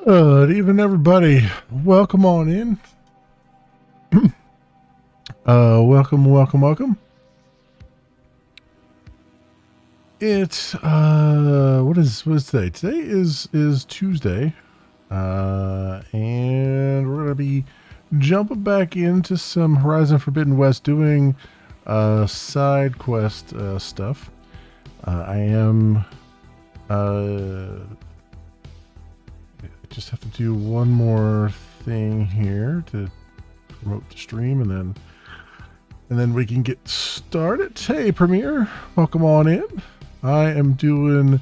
Good evening, everybody. Welcome on in. Welcome. It's what is today? Today is Tuesday, and we're gonna be jumping back into some Horizon Forbidden West, doing side quest stuff. I am just have to do one more thing here to promote the stream, and then we can get started. Hey, Premier, welcome on in. I am doing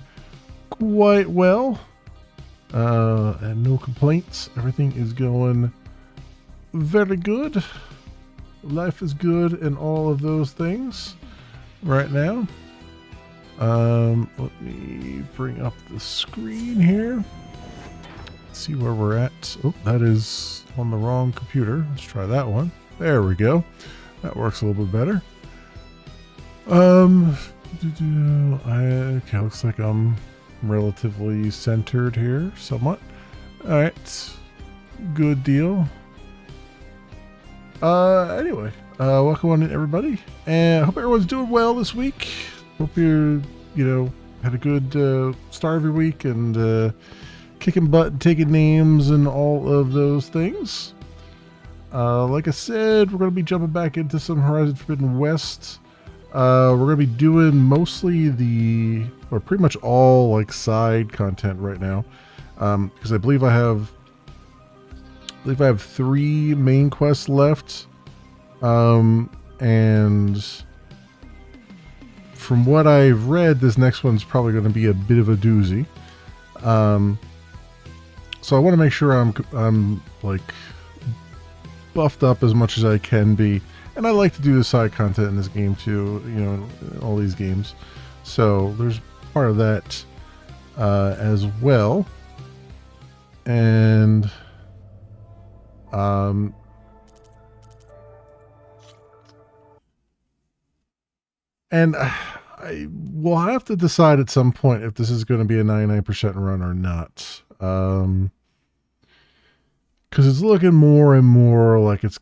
quite well, and no complaints. Everything is going very good. Life is good, and all of those things right now. Let me bring up the screen here. See where we're at. Oh, that is on the wrong computer. Let's try that one. There we go. That works a little bit better. Okay, looks like I'm relatively centered here, somewhat. All right, good deal. Anyway, welcome on in, everybody, and I hope everyone's doing well this week. Hope you're, had a good start of your week, and kicking butt and taking names and all of those things. Like I said, we're going to be jumping back into some Horizon Forbidden West. We're going to be doing mostly pretty much all like side content right now, because I believe I have 3 main quests left, and from what I've read, this next one's probably going to be a bit of a doozy. So I want to make sure I'm like buffed up as much as I can be, and I like to do the side content in this game too. In all these games, so there's part of that as well, and I will have to decide at some point if this is going to be a 99% run or not. Because it's looking more and more like it's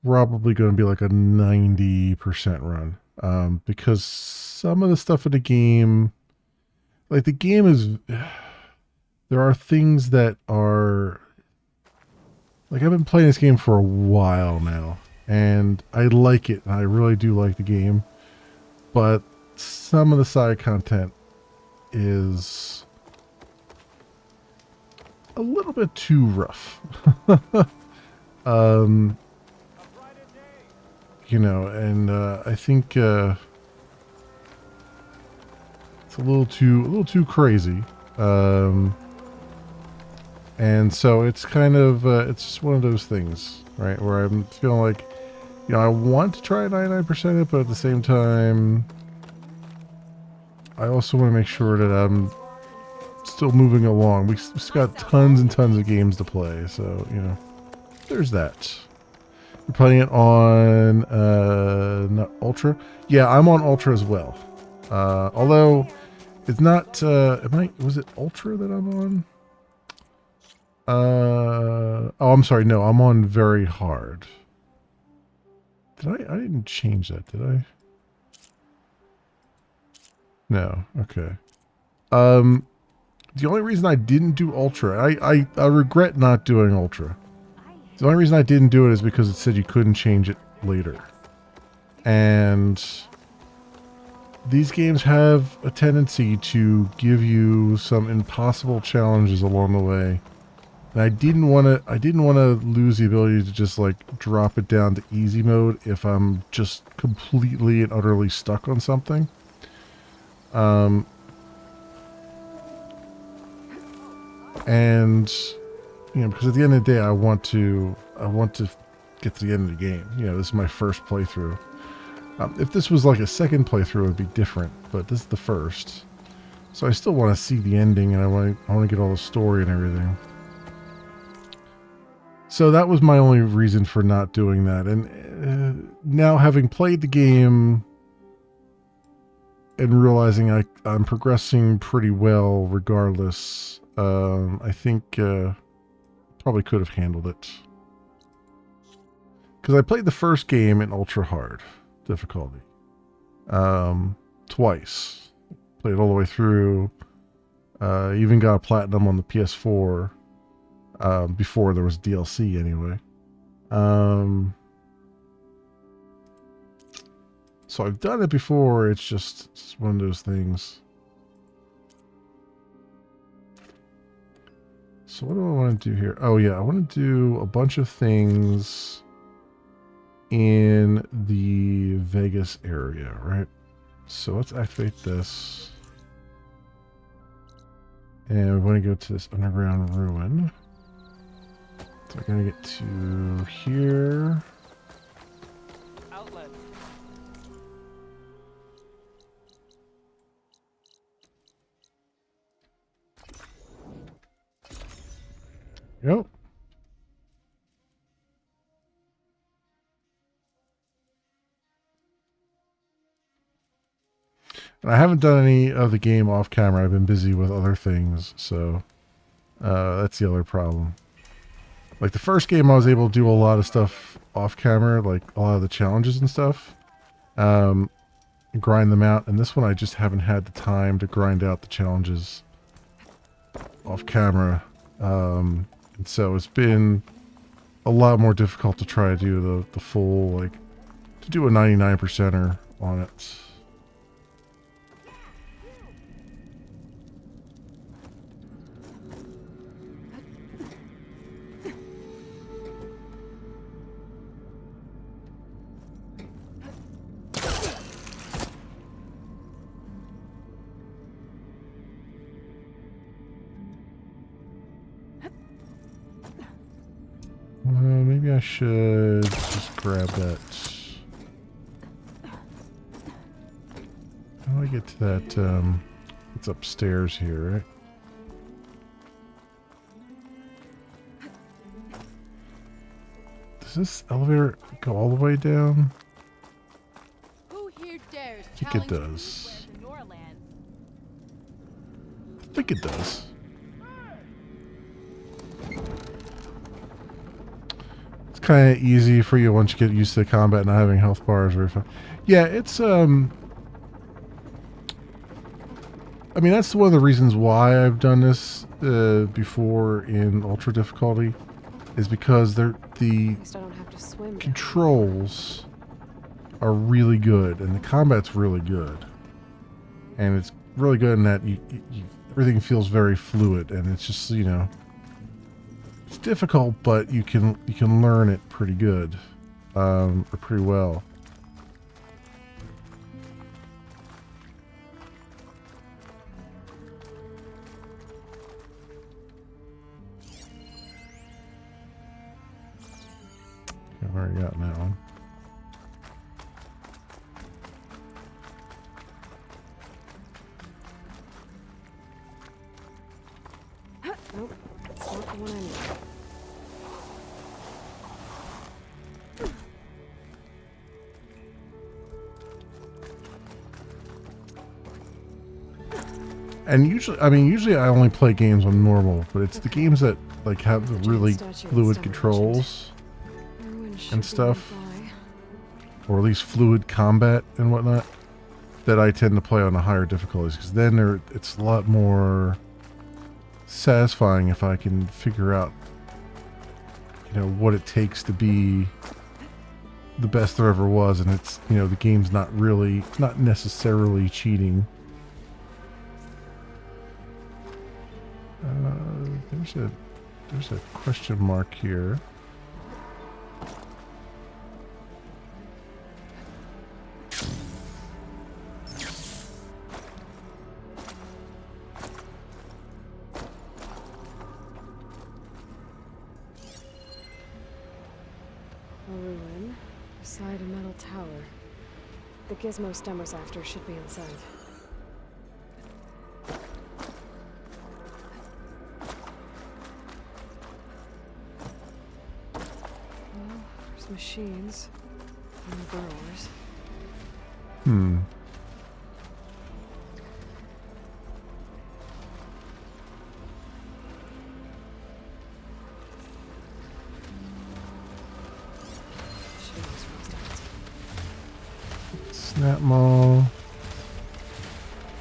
probably going to be like a 90% run. Because some of the stuff in the game, like the game is, there are things that are, like I've been playing this game for a while now, and I like it. I really do like the game, but some of the side content is a little bit too rough. And I think it's a little too crazy. And so it's kind of it's just one of those things, right, where I'm feeling like, I want to try 99% it, but at the same time, I also want to make sure that I'm still moving along. We've got tons and tons of games to play, so there's that. You're playing it on not Ultra. Yeah, I'm on Ultra as well. Although it's not. Was it Ultra that I'm on? Oh, I'm sorry. No, I'm on very hard. Did I didn't change that, did I? No. Okay. The only reason I didn't do Ultra, I regret not doing Ultra. The only reason I didn't do it is because it said you couldn't change it later. And these games have a tendency to give you some impossible challenges along the way. And I didn't want to lose the ability to just like drop it down to easy mode if I'm just completely and utterly stuck on something. And because at the end of the day, I want to get to the end of the game. This is my first playthrough. If this was like a second playthrough, it would be different, but this is the first, so I still want to see the ending, and I want to get all the story and everything. So that was my only reason for not doing that. And now, having played the game and realizing I'm progressing pretty well regardless, I think Probably could have handled it. Because I played the first game in ultra hard difficulty. Twice. Played it all the way through. Even got a platinum on the PS4. Before there was DLC anyway. So I've done it before. It's just one of those things. So what do I want to do here? Oh yeah, I want to do a bunch of things in the Vegas area, right? So let's activate this. And we're going to go to this underground ruin. So we're going to get to here. Outlet. Yep. And I haven't done any of the game off camera. I've been busy with other things, so that's the other problem. Like the first game, I was able to do a lot of stuff off camera, like a lot of the challenges and stuff, and grind them out. And this one, I just haven't had the time to grind out the challenges off camera. And so it's been a lot more difficult to try to do the full, like, to do a 99%er on it. Maybe I should just grab that. How do I get to that? It's upstairs here, right? Does this elevator go all the way down? Who here dares I think it does. I think it does. It's kind of easy for you once you get used to the combat and not having health bars very fun. Yeah, it's I mean, that's one of the reasons why I've done this before in ultra difficulty, is because the controls are really good and the combat's really good, and it's really good in that everything feels very fluid, and it's just, you know, it's difficult, but you can learn it pretty good, or pretty well. I've already gotten that one. Nope, it's not the one I need. And usually I only play games on normal, but it's the games that like have the really fluid controls and stuff, or at least fluid combat and whatnot, that I tend to play on the higher difficulties, because then it's a lot more satisfying if I can figure out, you know, what it takes to be the best there ever was, and it's, you know, the game's not necessarily cheating. There's a question mark here. A ruin beside a metal tower. The gizmo Stemmer's after should be inside. Well, there's machines and burrowers. Gnat Maw.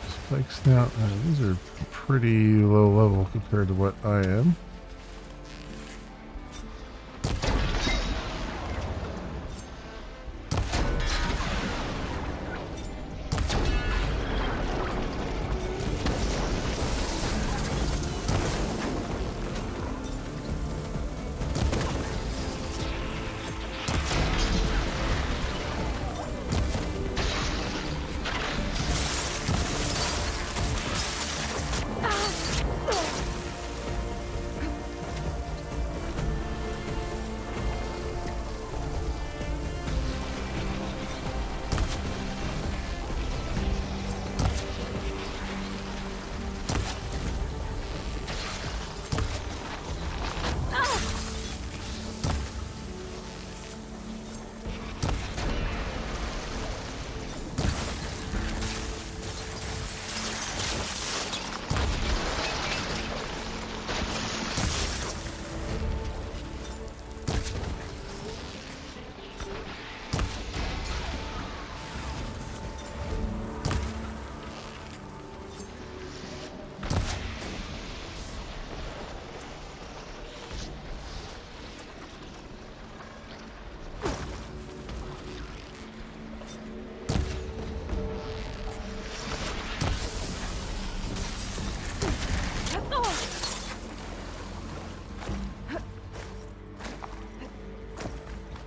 Spike Snout. These are pretty low level compared to what I am.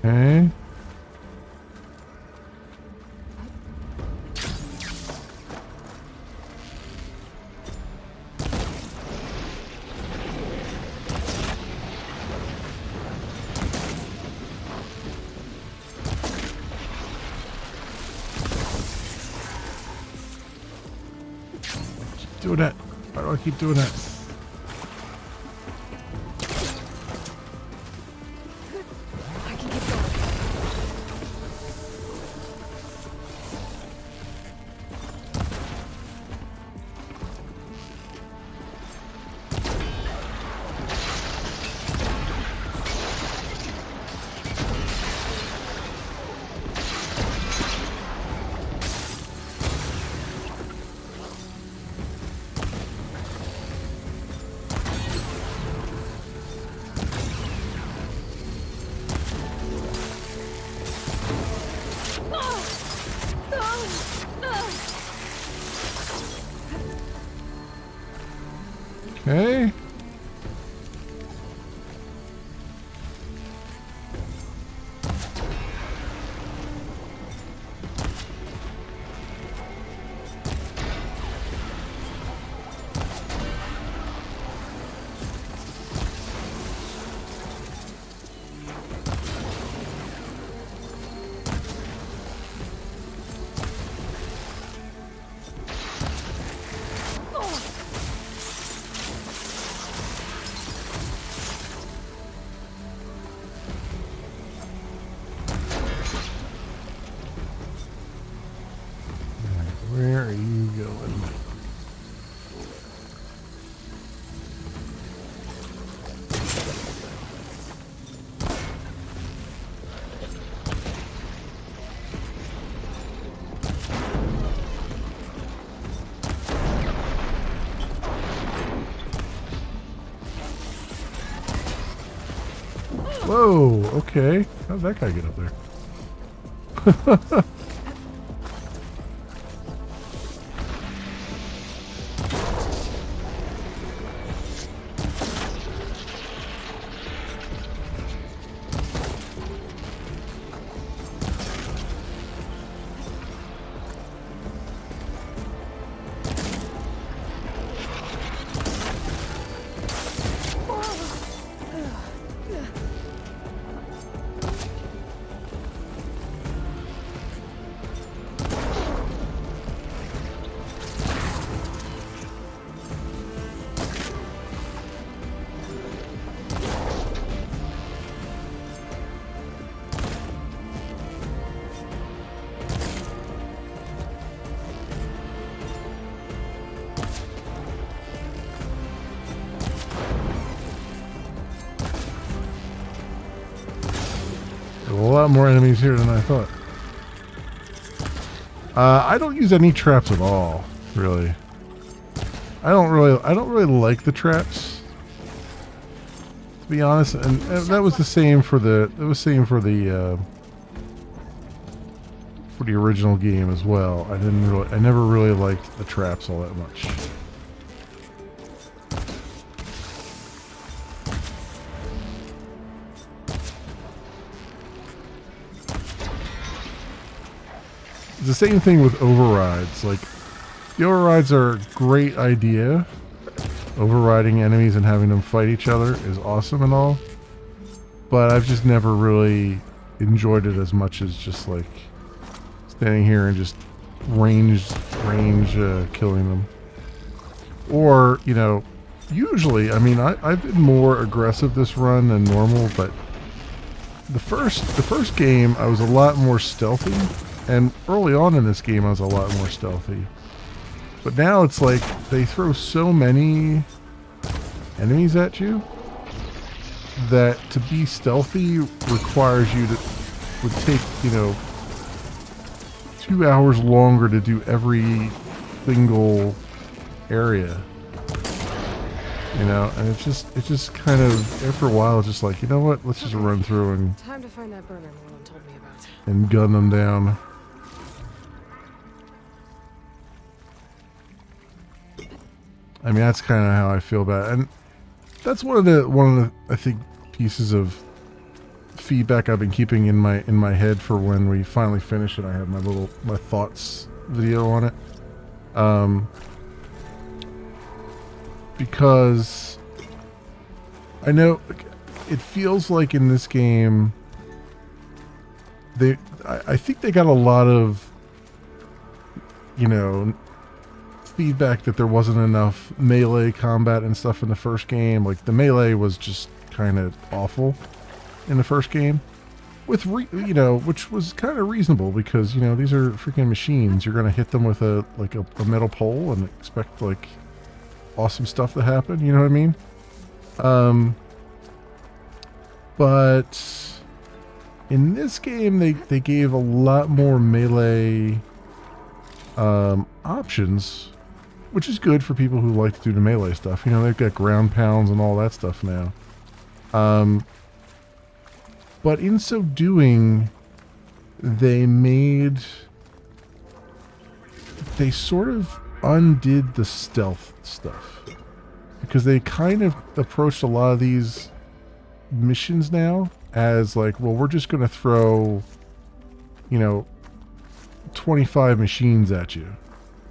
Okay. Keep doing that. Why do I keep doing that? I can keep going. Okay. Where are you going? Whoa, okay. How'd that guy get up there? A lot more enemies here than I thought. I don't use any traps at all, really. I don't really like the traps, to be honest. And that was the same for the original game as well. I never really liked the traps all that much. It's the same thing with overrides. Like, the overrides are a great idea. Overriding enemies and having them fight each other is awesome and all. But I've just never really enjoyed it as much as just like standing here and just range killing them. Or, you know, usually, I mean, I've been more aggressive this run than normal, but the first game I was a lot more stealthy. And early on in this game, I was a lot more stealthy. But now it's like they throw so many enemies at you that to be stealthy requires you to would take, you know, 2 hours longer to do every single area. You know, and it's just kind of, after a while, it's just like, you know what? Let's just run through and Time to find that burner Merlin told me about. and gun them down. I mean, that's kind of how I feel about it. And that's one of the I think pieces of feedback I've been keeping in my head for when we finally finish it. I have my thoughts video on it. Because I know it feels like in this game I think they got a lot of, you know, feedback that there wasn't enough melee combat and stuff in the first game. Like, the melee was just kind of awful in the first game, with you know, which was kind of reasonable because, you know, these are freaking machines. You're gonna hit them with a metal pole and expect like awesome stuff to happen. You know what I mean? But in this game, they gave a lot more melee options, which is good for people who like to do the melee stuff. You know, they've got ground pounds and all that stuff now. But in so doing, they sort of undid the stealth stuff. Because they kind of approached a lot of these missions now as like, well, we're just going to throw, you know, 25 machines at you.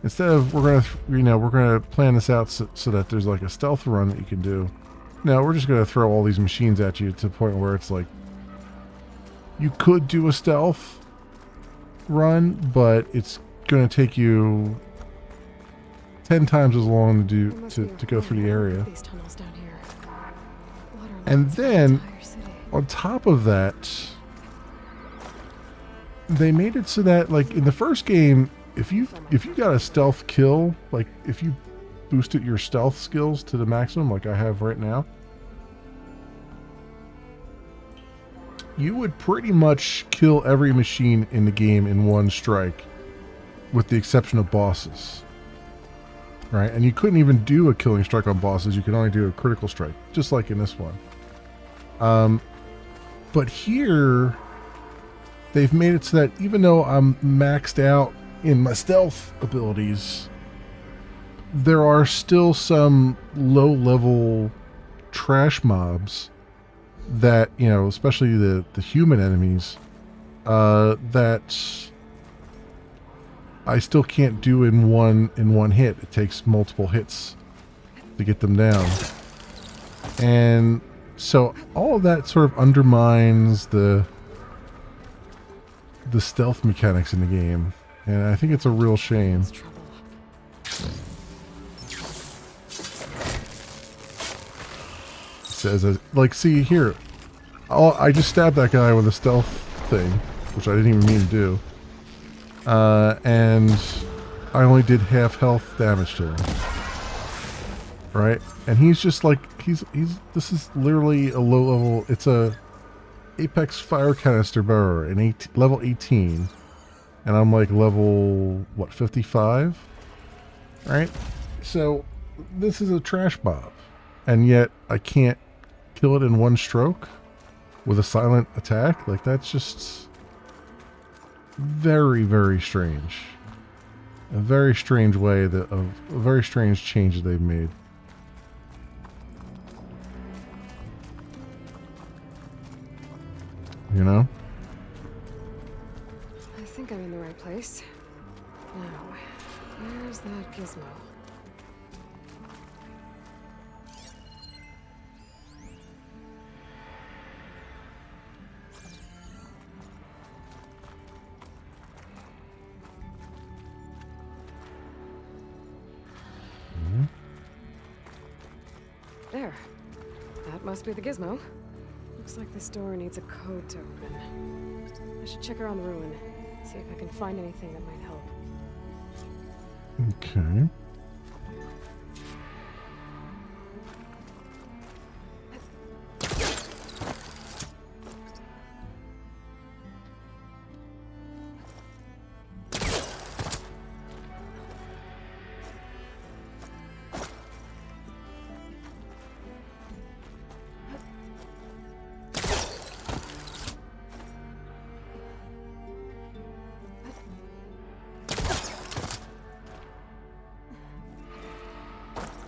Instead of, we're going to plan this out so that there's like a stealth run that you can do. No, we're just going to throw all these machines at you to the point where it's like, you could do a stealth run, but it's going to take you 10 times as long to go through the area. These tunnels down here. Water And lines the then, entire city. on top of that, they made it so that, like, in the first game, if you got a stealth kill, like if you boosted your stealth skills to the maximum, like I have right now, you would pretty much kill every machine in the game in one strike, with the exception of bosses. Right? And you couldn't even do a killing strike on bosses. You could only do a critical strike, just like in this one. But here, they've made it so that even though I'm maxed out in my stealth abilities, there are still some low-level trash mobs that, you know, especially the human enemies, that I still can't do in one hit. It takes multiple hits to get them down. And so all of that sort of undermines the stealth mechanics in the game. And I think it's a real shame. It's trouble. Says, like, see here, I just stabbed that guy with a stealth thing, which I didn't even mean to do. And I only did half health damage to him. Right? And he's just like, this is literally a low level, it's a Apex fire canister bearer in level 18 and I'm like level, what, 55? Right? So this is a trash mob, and yet I can't kill it in one stroke with a silent attack. Like, that's just very, very strange. A very strange way that of a very strange change that they've made. You know? I think I'm in the right place. Now, where's that gizmo? There. That must be the gizmo. Looks like this door needs a code to open. I should check around the ruin, see if I can find anything that might help. Okay.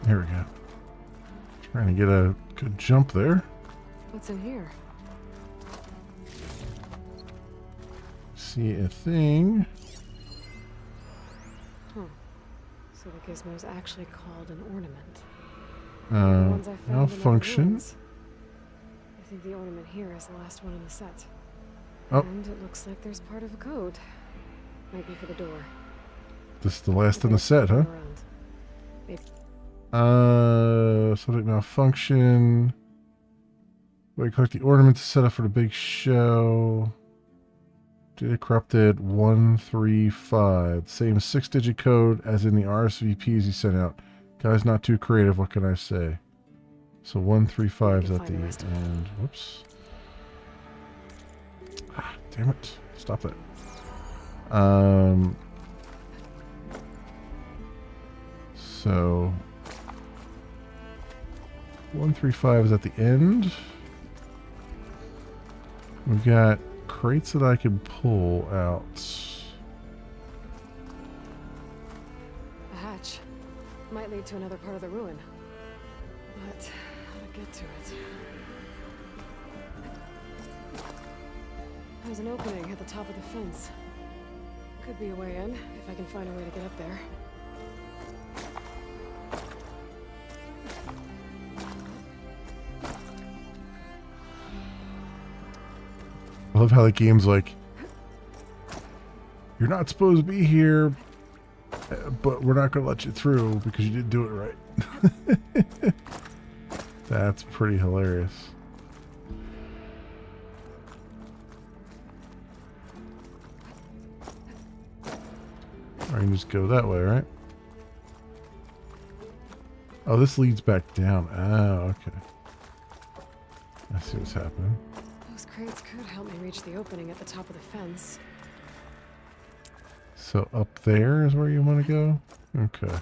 Here we go. Trying to get a good jump there. What's in here? See a thing. Huh. So the gizmo's actually called an ornament. The ones I found in other Malfunction. ruins. I think the ornament here is the last one in the set. Oh. And it looks like there's part of a code. Might be for the door. This is the last in the set, huh? Around. Maybe. Subject malfunction. We collect the ornament to set up for the big show. Data corrupted 135. Same 6-digit code as in the RSVPs you sent out. Guy's not too creative, what can I say? So 135 is at the end. Whoops. Ah, damn it. Stop it. So 135 is at the end. We've got crates that I can pull out. A hatch. Might lead to another part of the ruin. But how to get to it? There's an opening at the top of the fence. Could be a way in, if I can find a way to get up there. I love how the game's like, you're not supposed to be here, but we're not going to let you through because you didn't do it right. That's pretty hilarious. I can just go that way, right? Oh, this leads back down. Oh, okay. I see what's happening. Those crates could help me reach the opening at the top of the fence. So up there is where you want to go? Okay.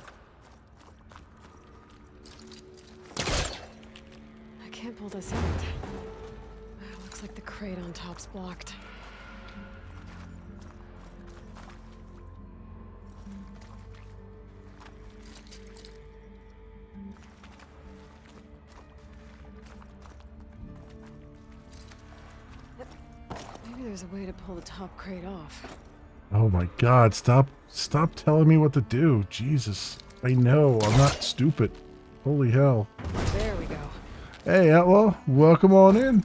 I can't pull this out. Looks like the crate on top's blocked. Maybe there's a way to pull the top crate off. Oh my god, stop telling me what to do. Jesus. I know, I'm not stupid. Holy hell. There we go. Hey, Outlaw, welcome on in.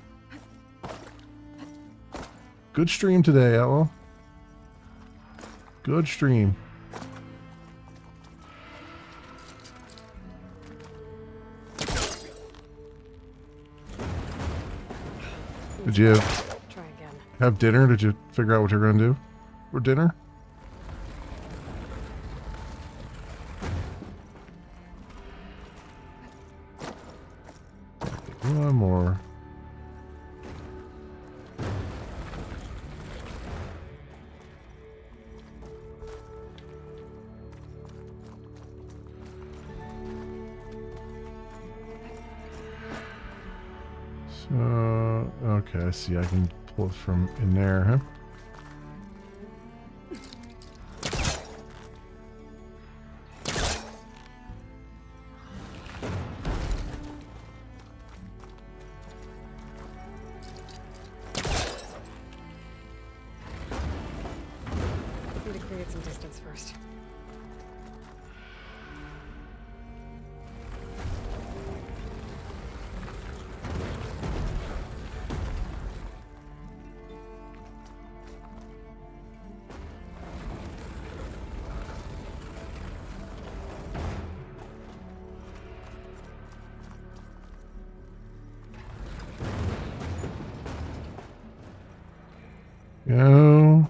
Good stream today, Outlaw. Good stream. Did you Try again. have dinner? Did you figure out what you're going to do for dinner? One more. Okay, I see. I can pull it from in there, huh? Need to create some distance first. Go.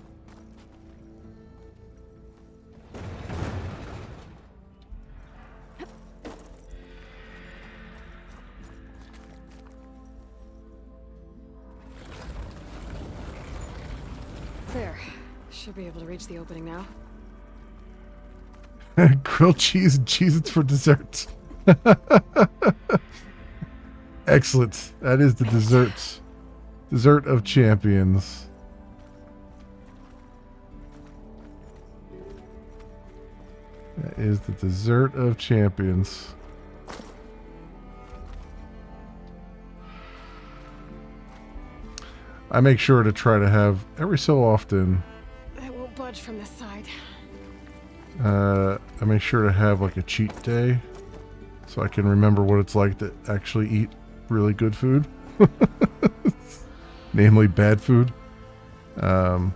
There. Should be able to reach the opening now. Grilled cheese and Cheez-Its for dessert. Excellent. That is the dessert. Dessert of champions. That is the dessert of champions. I make sure to try to have every so often. I won't budge from this side. I make sure to have like a cheat day, so I can remember what it's like to actually eat really good food, namely bad food. So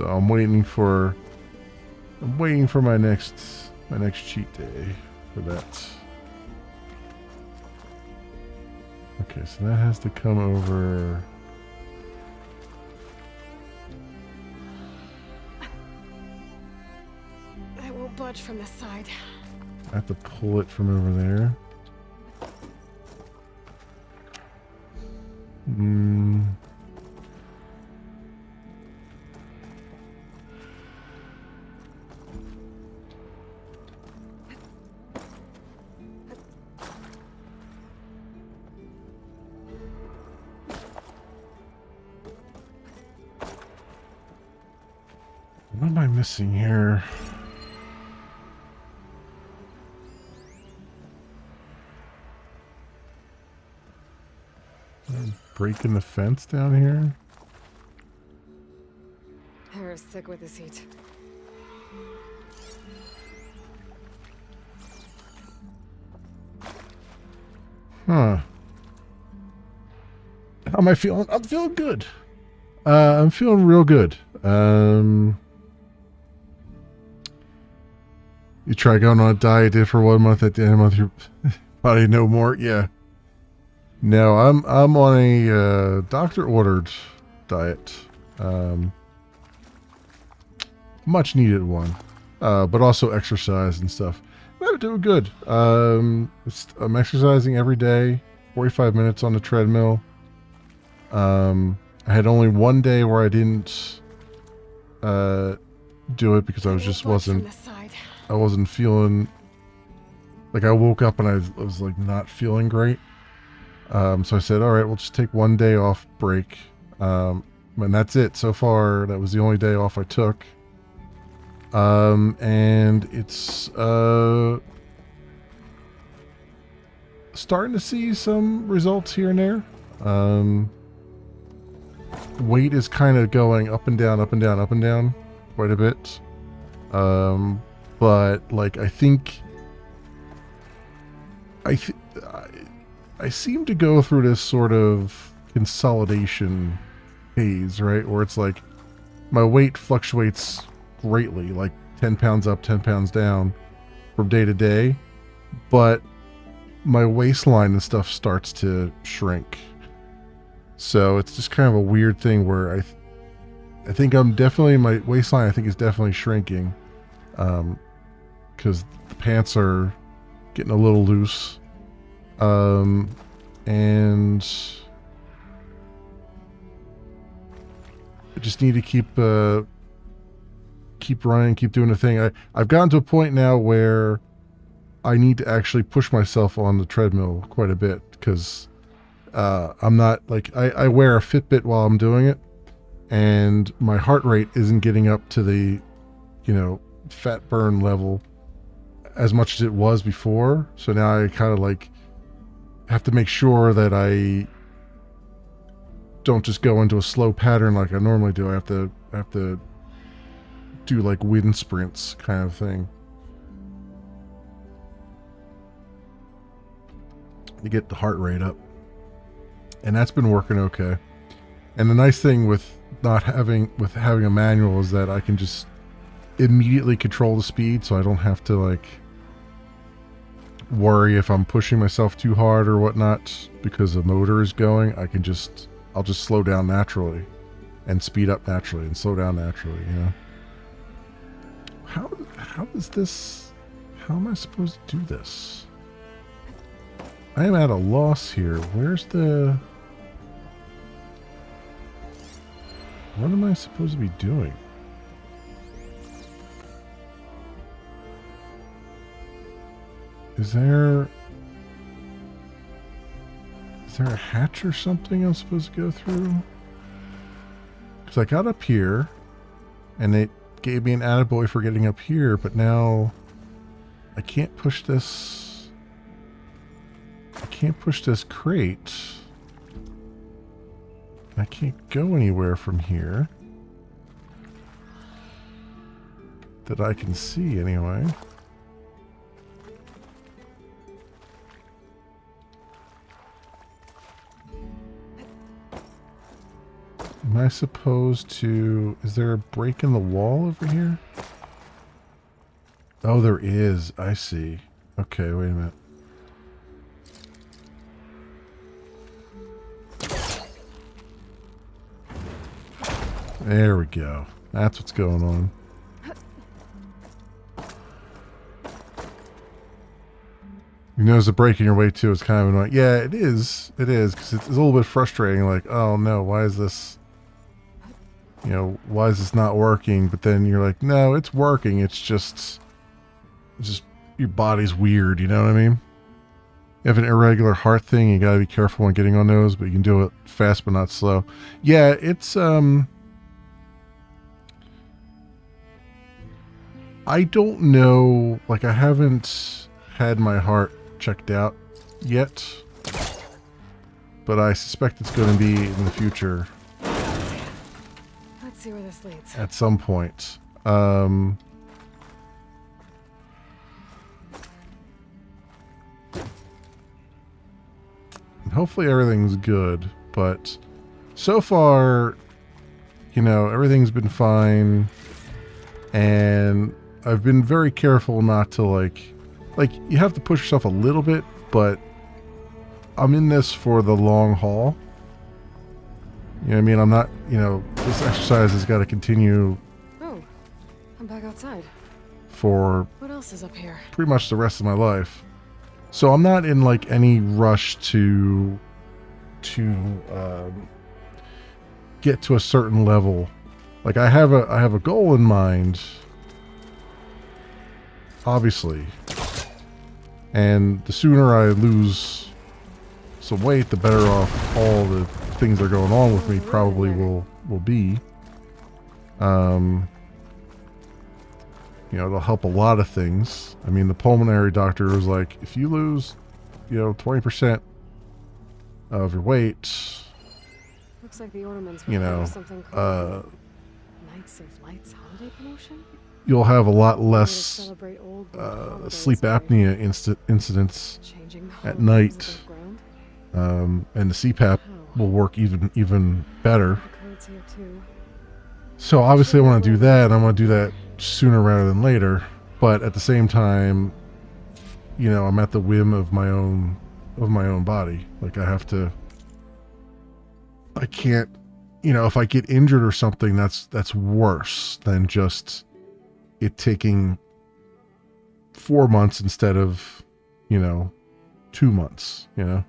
I'm waiting for my next cheat day for that. Okay, so that has to come over. I won't budge from this side. I have to pull it from over there. What am I missing here? I'm breaking the fence down here. Harris sick with this heat. Huh. How am I feeling? I'm feeling good. I'm feeling real good. You try going on a diet, did for 1 month, at the end of the month your body no more. Yeah. No, I'm on a doctor ordered diet. Much needed one. But also exercise and stuff. I'm doing good. I'm exercising every day, 45 minutes on the treadmill. I had only one day where I didn't do it because I wasn't feeling like, I woke up and I was like not feeling great. So I said, all right, we'll just take 1 day off break. And that's it. So far, that was the only day off I took. And it's starting to see some results here and there. Weight is kind of going up and down, up and down, up and down quite a bit. But like, I think I seem to go through this sort of consolidation phase, right? Where it's like my weight fluctuates greatly, like 10 pounds up, 10 pounds down from day to day. But my waistline and stuff starts to shrink. So it's just kind of a weird thing where I think I'm definitely, my waistline I think is definitely shrinking. Because the pants are getting a little loose. And I just need to keep running, keep doing the thing. I've gotten to a point now where I need to actually push myself on the treadmill quite a bit, because I'm not like I wear a Fitbit while I'm doing it, and my heart rate isn't getting up to the, you know, fat burn level as much as it was before. So now I kind of like have to make sure that I don't just go into a slow pattern like I normally do. I have to do like wind sprints kind of thing to get the heart rate up. And that's been working okay. And the nice thing with having a manual is that I can just immediately control the speed, so I don't have to like worry if I'm pushing myself too hard or whatnot because the motor is going. I'll just slow down naturally and speed up naturally and slow down naturally, you know. How is this? How am I supposed to do this? I am at a loss here. Where's the... What am I supposed to be doing? Is there a hatch or something I'm supposed to go through? Because I got up here, and it gave me an attaboy for getting up here, but now I can't push this. I can't push this crate. I can't go anywhere from here that I can see anyway. Am I supposed to... Is there a break in the wall over here? Oh, there is. I see. Okay, wait a minute. There we go. That's what's going on. You notice the break in your way too is kind of annoying. Yeah, it is. It is, because it's a little bit frustrating. Like, oh no, why is this... You know, why is this not working? But then you're like, no, it's working. It's just your body's weird. You know what I mean? You have an irregular heart thing. You got to be careful when getting on those, but you can do it fast but not slow. Yeah, it's I don't know. Like, I haven't had my heart checked out yet, but I suspect it's going to be in the future. Let's see where this leads. At some point. Hopefully everything's good, but so far, you know, everything's been fine, and I've been very careful not to like you have to push yourself a little bit, but I'm in this for the long haul. You know what I mean? I'm not, you know, this exercise has got to continue. Oh, I'm back outside. For what else is up here? Pretty much the rest of my life. So I'm not in like any rush to get to a certain level. Like I have a goal in mind, obviously. And the sooner I lose some weight, the better off all the things that are going on with me probably will be. You know, it'll help a lot of things. I mean, the pulmonary doctor was like, if you lose, you know, 20% of your weight, looks like the Ordermans you know, something called Knights of Lights holiday promotion. You'll have a lot less sleep apnea incidents at night, and the CPAP will work even better. So obviously I want to do that, and I want to do that sooner rather than later, but at the same time, you know, I'm at the whim of my own body. Like I can't, you know, if I get injured or something, that's worse than just it taking 4 months instead of, you know, 2 months, you know.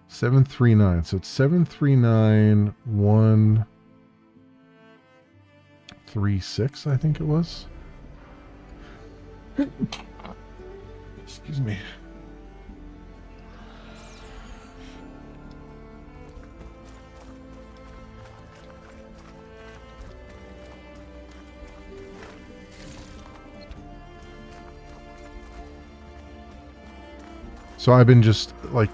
739. So it's 739-136, I think it was. Excuse me. So I've been just like,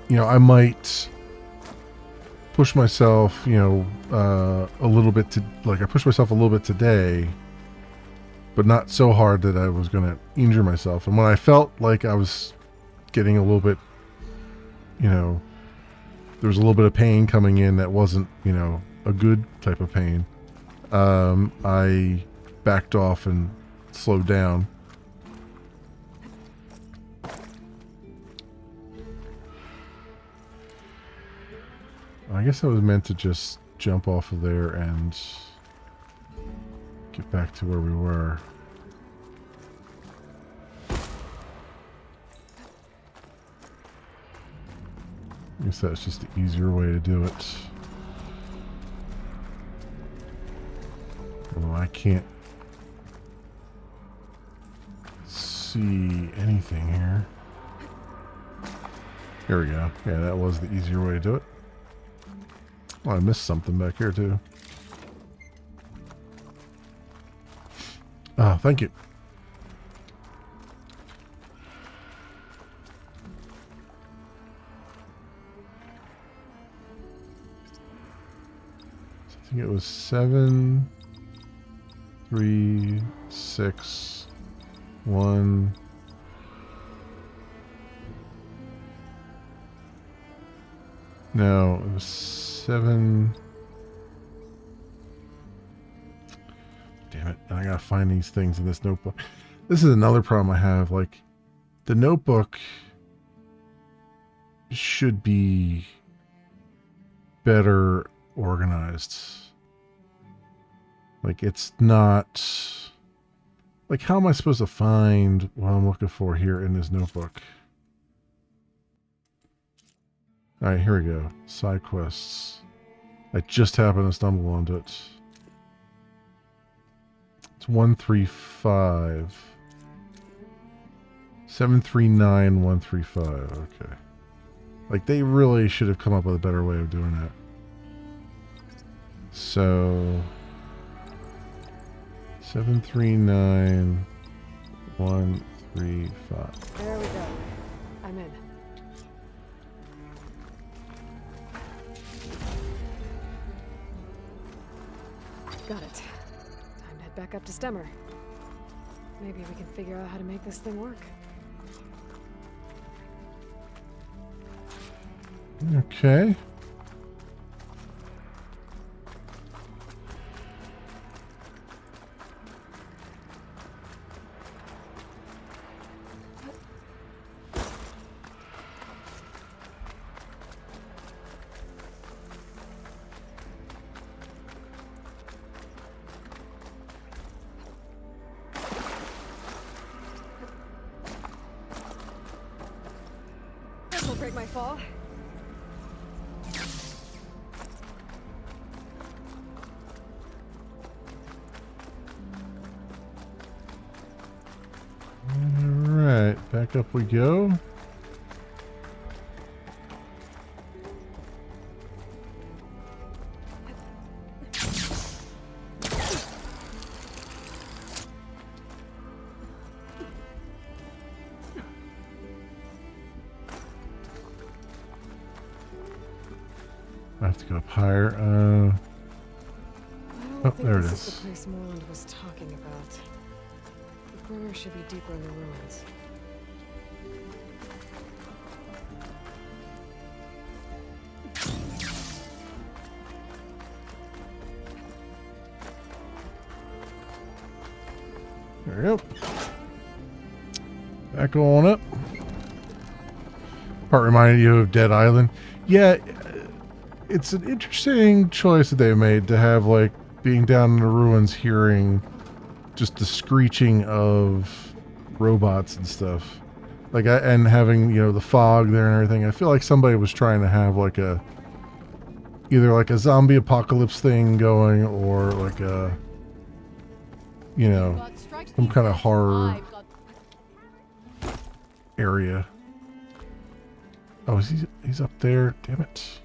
you know, I might push myself, you know, a little bit to, like, I pushed myself a little bit today, but not so hard that I was going to injure myself. And when I felt like I was getting a little bit, you know, there was a little bit of pain coming in that wasn't, you know, a good type of pain, I backed off and slowed down. I guess I was meant to just jump off of there and get back to where we were. I guess that's just the easier way to do it. Although I can't see anything here. Here we go. Yeah, that was the easier way to do it. Oh, I missed something back here too. Oh, thank you. So I think it was 7, 3, 6, 1. No, it was 7. Damn it. I gotta find these things in this notebook. This is another problem I have. Like, the notebook should be better organized. Like, it's not... Like, how am I supposed to find what I'm looking for here in this notebook? Alright, here we go. Side quests. I just happened to stumble onto it. It's 135. 739 135. Okay. Like, they really should have come up with a better way of doing that. So 739 135. There we go. I'm in. Got it. Time to head back up to Stemmer. Maybe we can figure out how to make this thing work. Okay. This'll break my fall. Alright, back up we go. I have to go up higher. I don't Oh, think there it this is. is the place Moreland was talking about. The brewer should be deeper in the ruins. There we go. Back on up. Part reminded you of Dead Island. Yeah, it's an interesting choice that they made to have, like, being down in the ruins hearing just the screeching of robots and stuff. Like, and having, you know, the fog there and everything. I feel like somebody was trying to have, like, either like a zombie apocalypse thing going, or like a, you know, Got strike some teams kind of left. horror I've got area. Oh, he's up there. Damn it.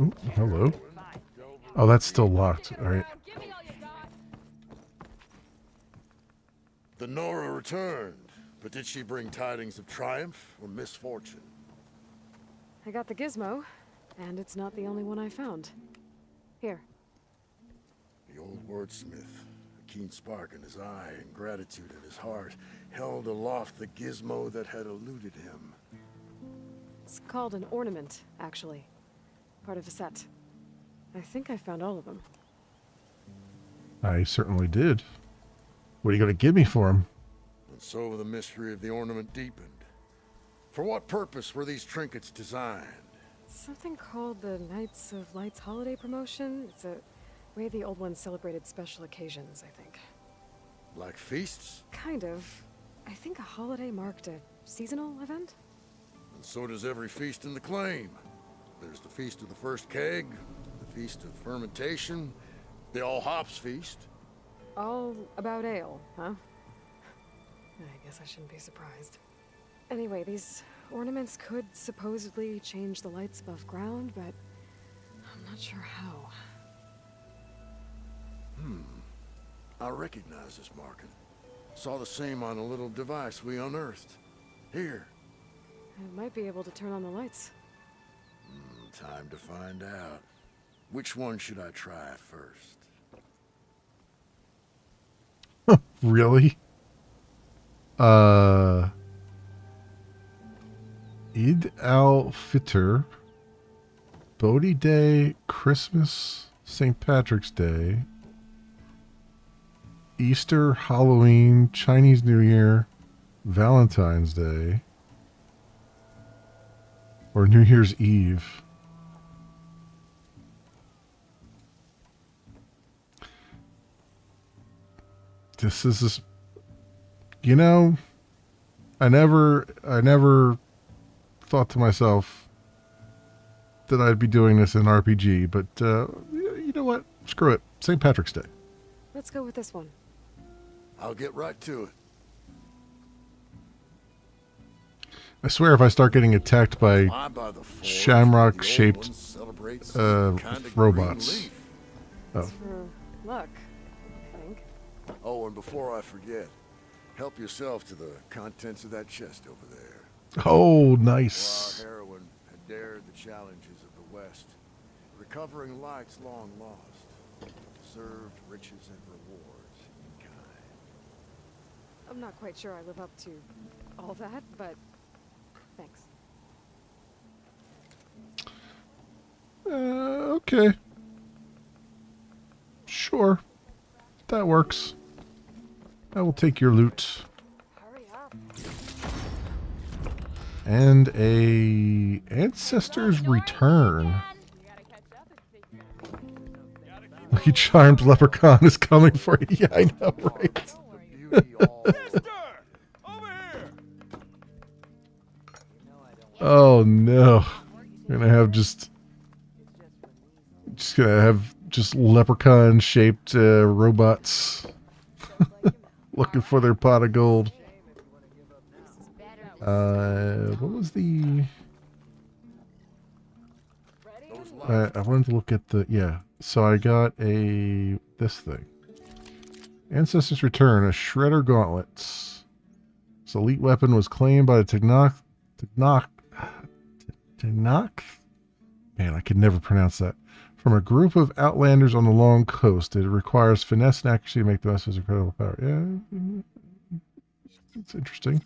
Ooh, hello. Oh, that's still locked. All right. Give me all you got. The Nora returned, but did she bring tidings of triumph or misfortune? I got the gizmo, and it's not the only one I found. Here. The old wordsmith, a keen spark in his eye and gratitude in his heart, held aloft the gizmo that had eluded him. It's called an ornament, actually. Part of a set. I think I found all of them. I certainly did. What are you going to give me for him? And so the mystery of the ornament deepened. For what purpose were these trinkets designed? Something called the Knights of Lights holiday promotion. It's a way the old ones celebrated special occasions, I think. Like feasts? Kind of. I think a holiday marked a seasonal event? And so does every feast in the claim. There's the Feast of the First Keg, the Feast of Fermentation, the All Hops Feast. All about ale, huh? I guess I shouldn't be surprised. Anyway, these ornaments could supposedly change the lights above ground, but I'm not sure how. I recognize this marking. Saw the same on a little device we unearthed. Here. I might be able to turn on the lights. Time to find out. Which one should I try first? Really? Eid al-Fitr, Bodhi Day, Christmas, St. Patrick's Day, Easter, Halloween, Chinese New Year, Valentine's Day, or New Year's Eve. You know, I never thought to myself that I'd be doing this in RPG, but you know what? Screw it. St. Patrick's Day. Let's go with this one. I'll get right to it. I swear if I start getting attacked by Why by the forge, shamrock-shaped, the old one celebrates some kind of green robots. leaf. Oh. It's for luck, I think. Oh, and before I forget, help yourself to the contents of that chest over there. Oh, For nice. our heroine had dared the challenges of the West, recovering lights long lost, deserved riches and rewards in kind. I'm not quite sure I live up to all that, but thanks. Okay. Sure. That works. I will take your loot. Hurry up. And a Ancestor's Return. You gotta catch up and see. A charmed leprechaun is coming for you. Yeah, I know, right? The beauty all Oh no. We're gonna have just gonna have just leprechaun shaped robots looking for their pot of gold. What was the I wanted to look at the so I got this thing. Ancestors Return, a Shredder Gauntlets. This elite weapon was claimed by the Tagnoc. Man, I could never pronounce that. From a group of outlanders on the long coast. It requires finesse and accuracy to make the message incredible power. Yeah, it's interesting.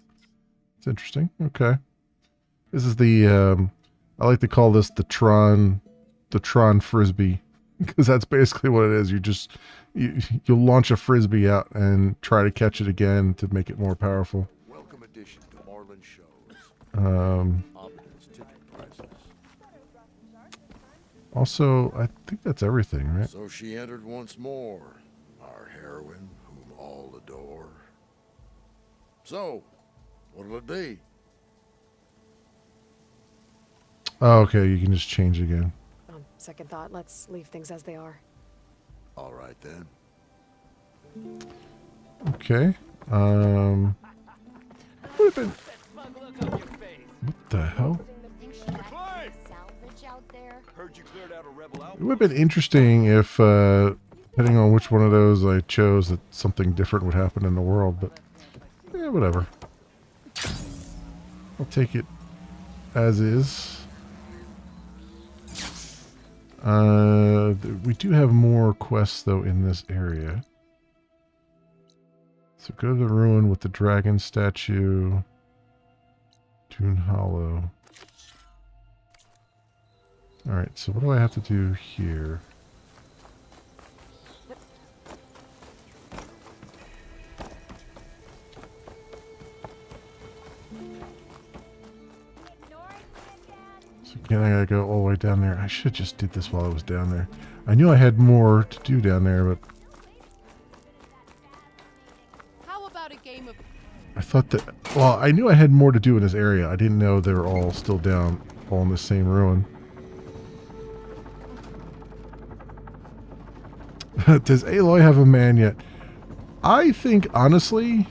It's interesting. Okay. This is the I like to call this the Tron Frisbee, because that's basically what it is. You'll launch a Frisbee out and try to catch it again to make it more powerful. welcome addition to Marlin shows. Um, Omnibus ticket prices. also, I think that's everything, right? So she entered once more, our heroine, whom all adore. So, what'll it be? Oh, okay, you can just change again. On second thought, let's leave things as they are. All right then. Okay. What the hell? Think she left the salvage out there. Heard you cleared out a rebel It would have been interesting if, depending on which one of those I chose, that something different would happen in the world, but yeah, whatever. I'll take it as is. We do have more quests, though, in this area. So go to the ruin with the dragon statue. Toon Hollow. Alright, so what do I have to do here? So again, I gotta go all the way down there. I should just did this while I was down there. I knew I had more to do down there, but How about a game of I thought that... Well, I knew I had more to do in this area. I didn't know they were all still down, all in the same ruin. Does Aloy have a man yet? I think, honestly...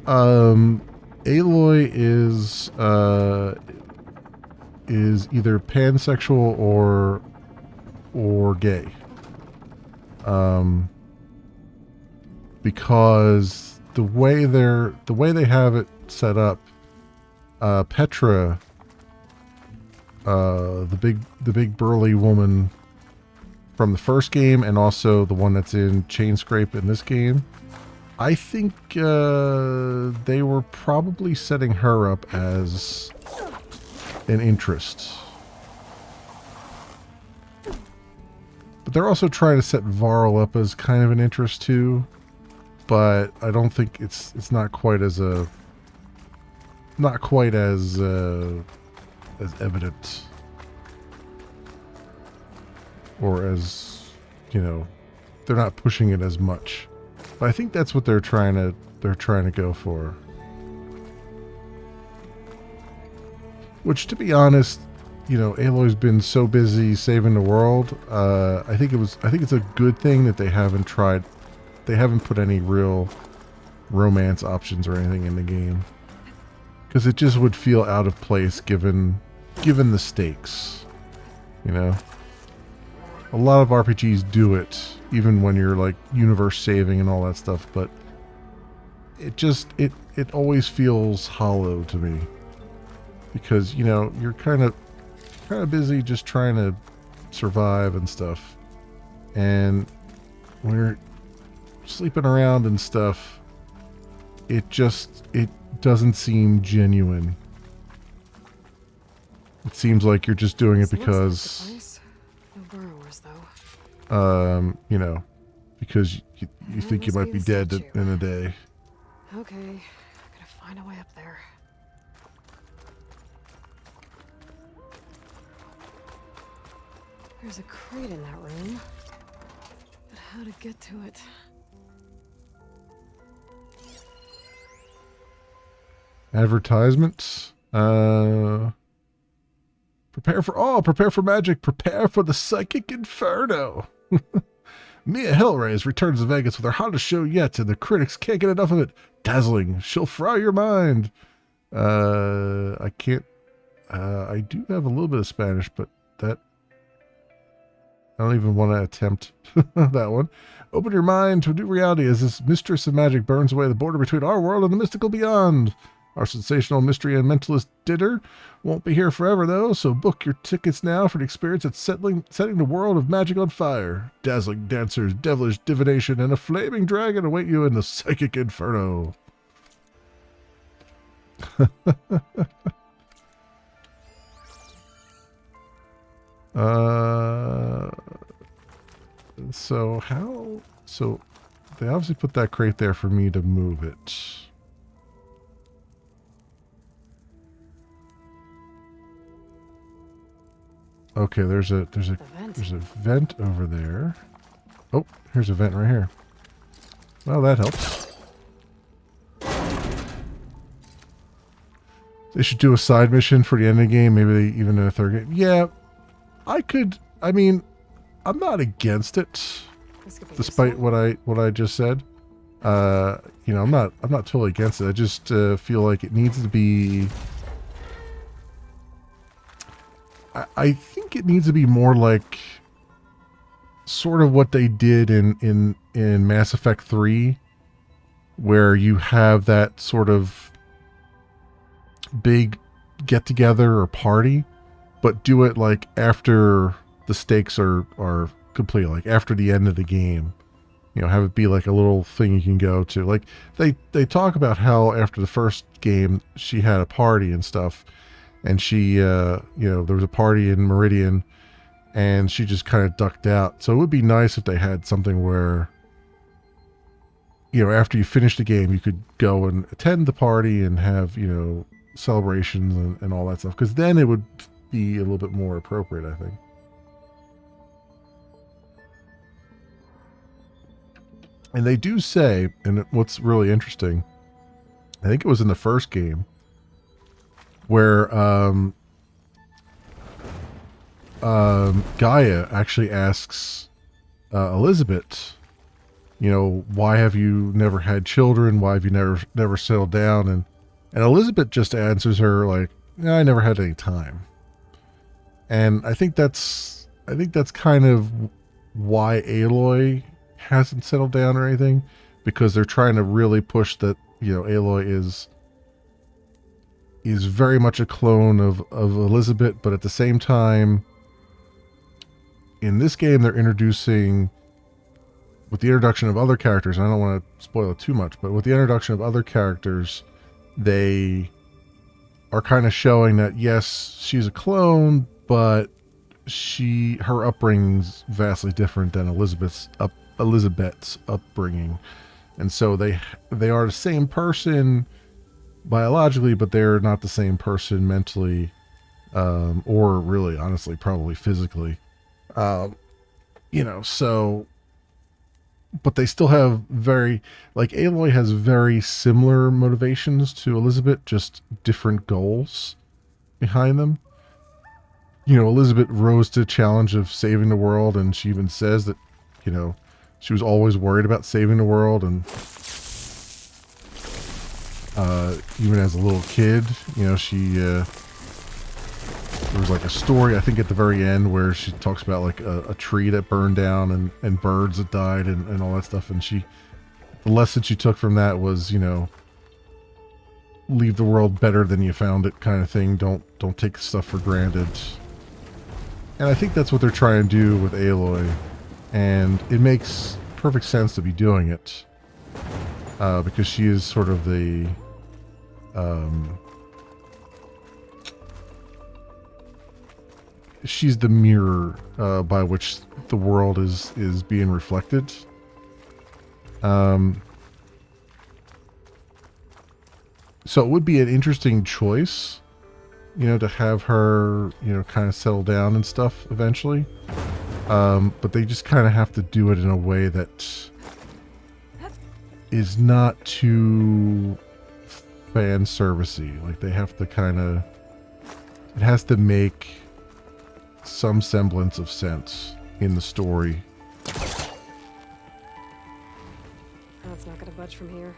Aloy is either pansexual or gay. Because the way they have it set up, Petra, the big burly woman from the first game, and also the one that's in Chainscrape in this game, I think they were probably setting her up as an interest. But they're also trying to set Varl up as kind of an interest too. But I don't think it's not quite as evident, or as, you know, they're not pushing it as much. But I think that's what they're trying to go for. Which, to be honest, you know, Aloy's been so busy saving the world. I think it's a good thing that they haven't put any real romance options or anything in the game, because it just would feel out of place given the stakes. You know, a lot of RPGs do it, even when you're like universe saving and all that stuff, but it always feels hollow to me, because, you know, you're kind of busy just trying to survive and stuff, and when you're sleeping around and stuff, it doesn't seem genuine. It seems like you're just doing it because no burrowers, though. You know, because you think you might be dead in a day. Okay, I'm gonna find a way up there. There's a crate in that room, but how to get to it? Advertisements. Prepare for magic. Prepare for the psychic inferno. Mia Hellraise returns to Vegas with her hottest show yet, and the critics can't get enough of it. Dazzling. She'll fry your mind. I can't. I do have a little bit of Spanish, but that I don't even want to attempt that one. Open your mind to a new reality as this mistress of magic burns away the border between our world and the mystical beyond. Our sensational mystery and mentalist Ditter won't be here forever, though, so book your tickets now for the experience at setting the world of magic on fire. Dazzling dancers, devilish divination, and a flaming dragon await you in the psychic inferno. So they obviously put that crate there for me to move it. Okay, there's a vent over there. Oh, here's a vent right here. Well, that helps. They should do a side mission for the end of the game, maybe even in a third game. Yeah, I mean, I'm not against it, despite what I just said. You know, I'm not totally against it. I just feel like it needs to be I think it needs to be more like sort of what they did in Mass Effect 3, where you have that sort of big get together or party, but do it like after the stakes are complete, like after the end of the game. You know, have it be like a little thing you can go to. Like they talk about how after the first game she had a party and stuff, and she you know, there was a party in Meridian and she just kind of ducked out. So it would be nice if they had something where, you know, after you finish the game you could go and attend the party and have, you know, celebrations and all that stuff, because then it would be a little bit more appropriate, I think. And they do say, and what's really interesting, I think it was in the first game, where Gaia actually asks Elizabeth, you know, why have you never had children? Why have you never settled down? And Elizabeth just answers her like, I never had any time. And I think that's kind of why Aloy hasn't settled down or anything, because they're trying to really push that, you know, Aloy is very much a clone of Elizabeth, but at the same time, in this game they're introducing, with the introduction of other characters, and I don't want to spoil it too much, but with the introduction of other characters, they are kind of showing that yes, she's a clone, but her upbringing's vastly different than Elizabeth's upbringing, and so they are the same person biologically, but they're not the same person mentally, or really, honestly, probably physically. You know, so, but they still have very, like, Aloy has very similar motivations to Elizabeth, just different goals behind them. You know, Elizabeth rose to the challenge of saving the world, and she even says that, you know, she was always worried about saving the world, and even as a little kid, you know, she there was like a story, I think at the very end, where she talks about like a tree that burned down and birds that died and all that stuff, and the lesson she took from that was, you know, leave the world better than you found it, kind of thing. Don't take stuff for granted. And I think that's what they're trying to do with Aloy, and it makes perfect sense to be doing it, because she is sort of the she's the mirror by which the world is being reflected. So it would be an interesting choice, you know, to have her, you know, kind of settle down and stuff eventually. But they just kind of have to do it in a way that is not too fan servicey. Like, they have to kind of, it has to make some semblance of sense in the story. That's not gonna budge from here.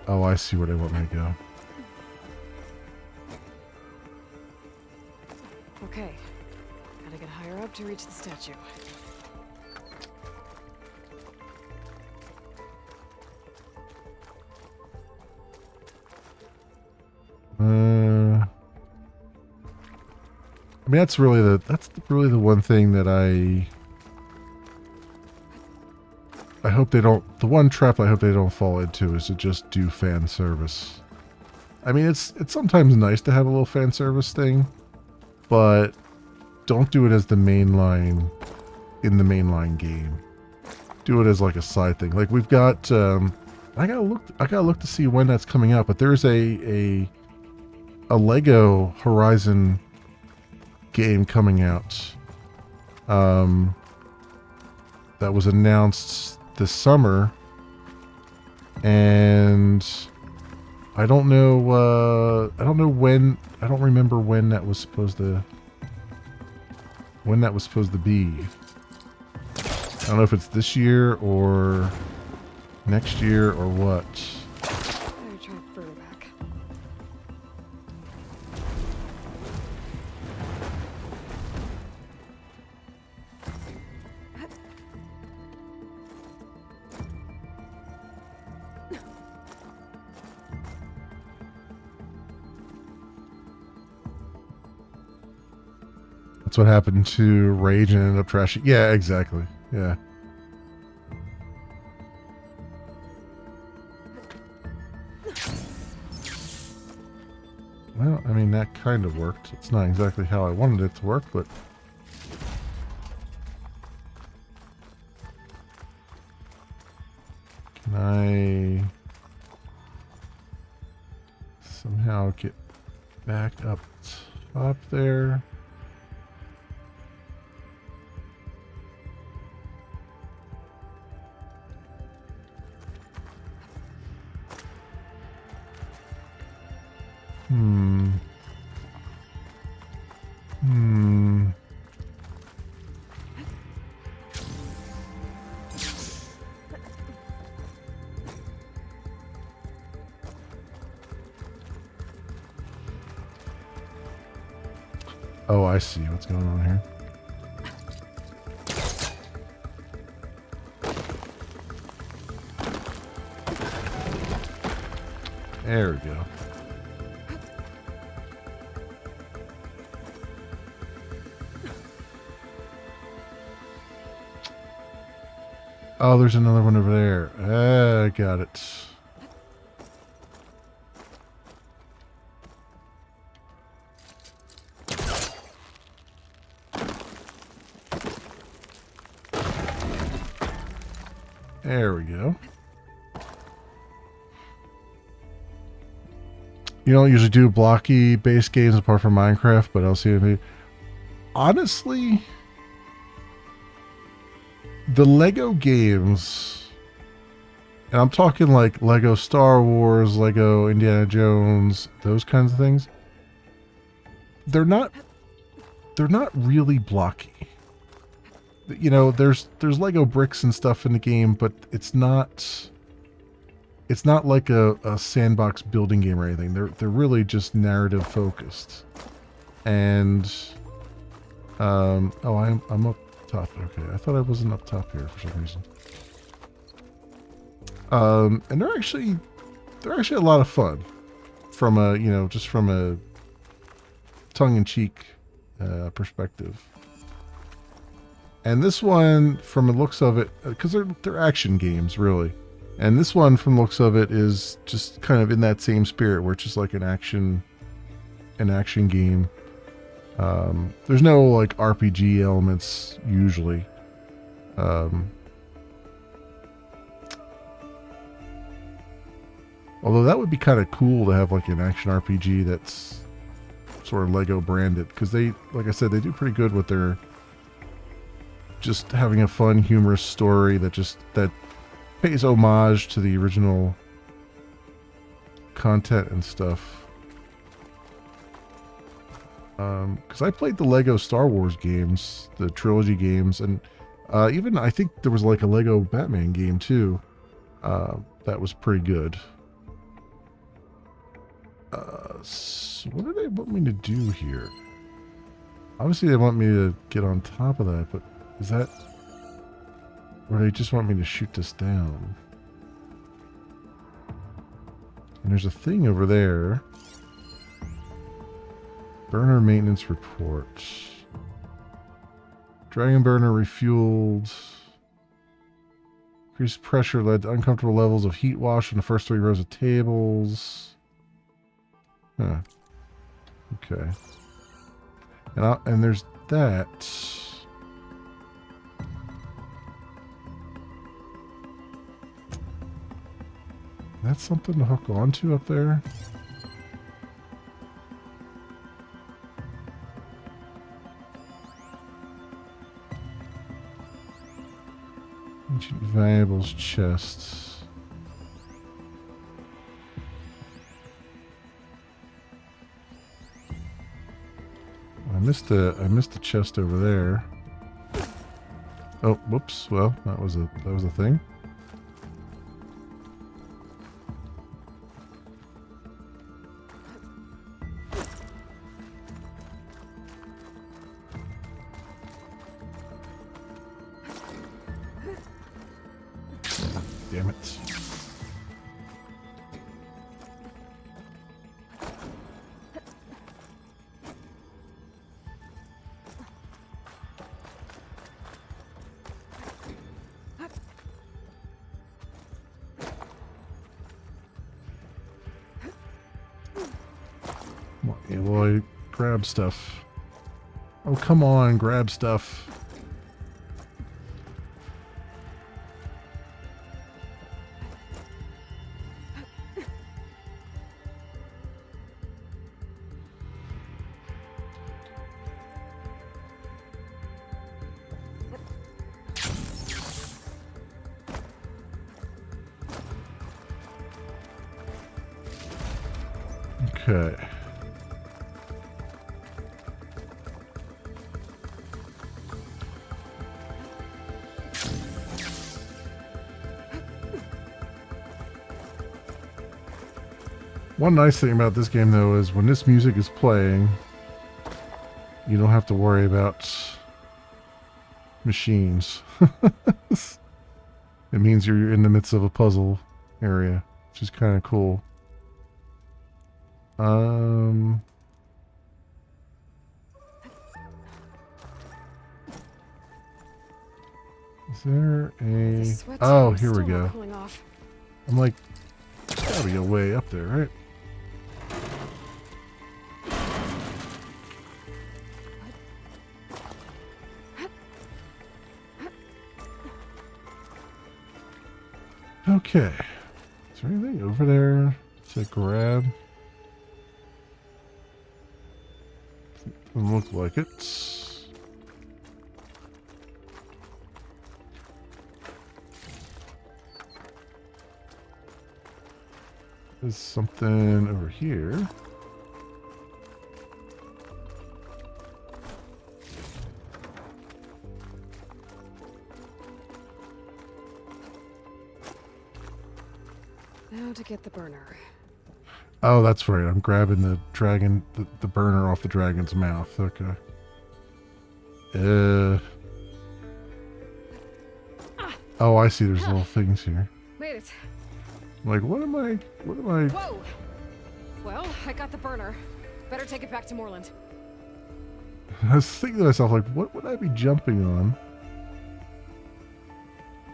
Oh, I see where they want me to go. Okay. Gotta get higher up to reach the statue. I mean, that's really the one thing that I hope they don't, the one trap I hope they don't fall into is to just do fan service. I mean, it's sometimes nice to have a little fan service thing, but don't do it as the main line in the mainline game. Do it as like a side thing. Like, we've got I gotta look to see when that's coming out, but there's a Lego Horizon game coming out that was announced this summer, and I don't know when, I don't remember when that was supposed to be. I don't know if it's this year or next year or what. Better try further back. That's what happened to Rage and ended up trashing. Yeah, exactly. Yeah. Well, I mean, that kind of worked. It's not exactly how I wanted it to work, but... Can I somehow get back up top there? Hmm. Oh, I see what's going on here. There we go. Oh, there's another one over there. I got it. There we go. You don't usually do blocky base games apart from Minecraft, but LCMV. Honestly, the Lego games, and I'm talking like Lego Star Wars, Lego Indiana Jones, those kinds of things, they're not really blocky. You know, there's Lego bricks and stuff in the game, but it's not like a sandbox building game or anything. They're really just narrative focused. And oh, I'm up top. Okay, I thought I wasn't up top here for some reason. And they're actually a lot of fun from a, you know, just from a tongue-in-cheek perspective. And this one, from the looks of it, because they're action games, really. And this one, from the looks of it, is just kind of in that same spirit, where it's just like an action game. There's no like RPG elements usually. Although that would be kind of cool to have like an action RPG that's sort of Lego branded, because they, like I said, they do pretty good with their just having a fun, humorous story that pays homage to the original content and stuff. Because I played the Lego Star Wars games, the trilogy games, and even I think there was like a Lego Batman game too. That was pretty good. So what do they want me to do here? Obviously they want me to get on top of that, but is that... or they just want me to shoot this down? And there's a thing over there. Burner maintenance report. Dragon burner refueled. Increased pressure led to uncomfortable levels of heat wash in the first 3 rows of tables. Huh. Okay. And there's that. That's something to hook onto up there. Ancient valuables chest. I missed the chest over there. Oh, whoops. Well, that was a thing. Damn it. while I grab stuff. Oh, come on, grab stuff. Okay. One nice thing about this game, though, is when this music is playing, you don't have to worry about machines. It means you're in the midst of a puzzle area, which is kind of cool. Is there The a... sweat Oh, is here we still not go. cooling off. I'm like, there's gotta be a way up there, right? Okay. Is there anything over there to grab? Doesn't look like it. There's something over here. Now to get the burner. Oh, that's right. I'm grabbing the dragon, the burner off the dragon's mouth. Okay. Oh, I see. There's little things here. Made it. I'm like, what am I? Whoa! Well, I got the burner. Better take it back to Moreland. I was thinking to myself, like, what would I be jumping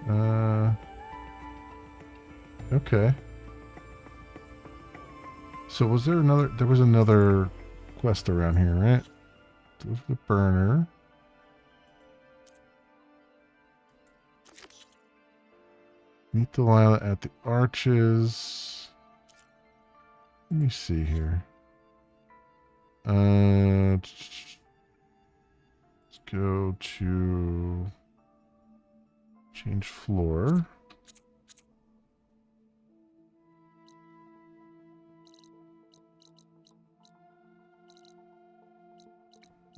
on? Okay. So was there another? There was another quest around here, right? There's the burner. Meet Delilah at the arches. Let me see here. Let's go to change floor.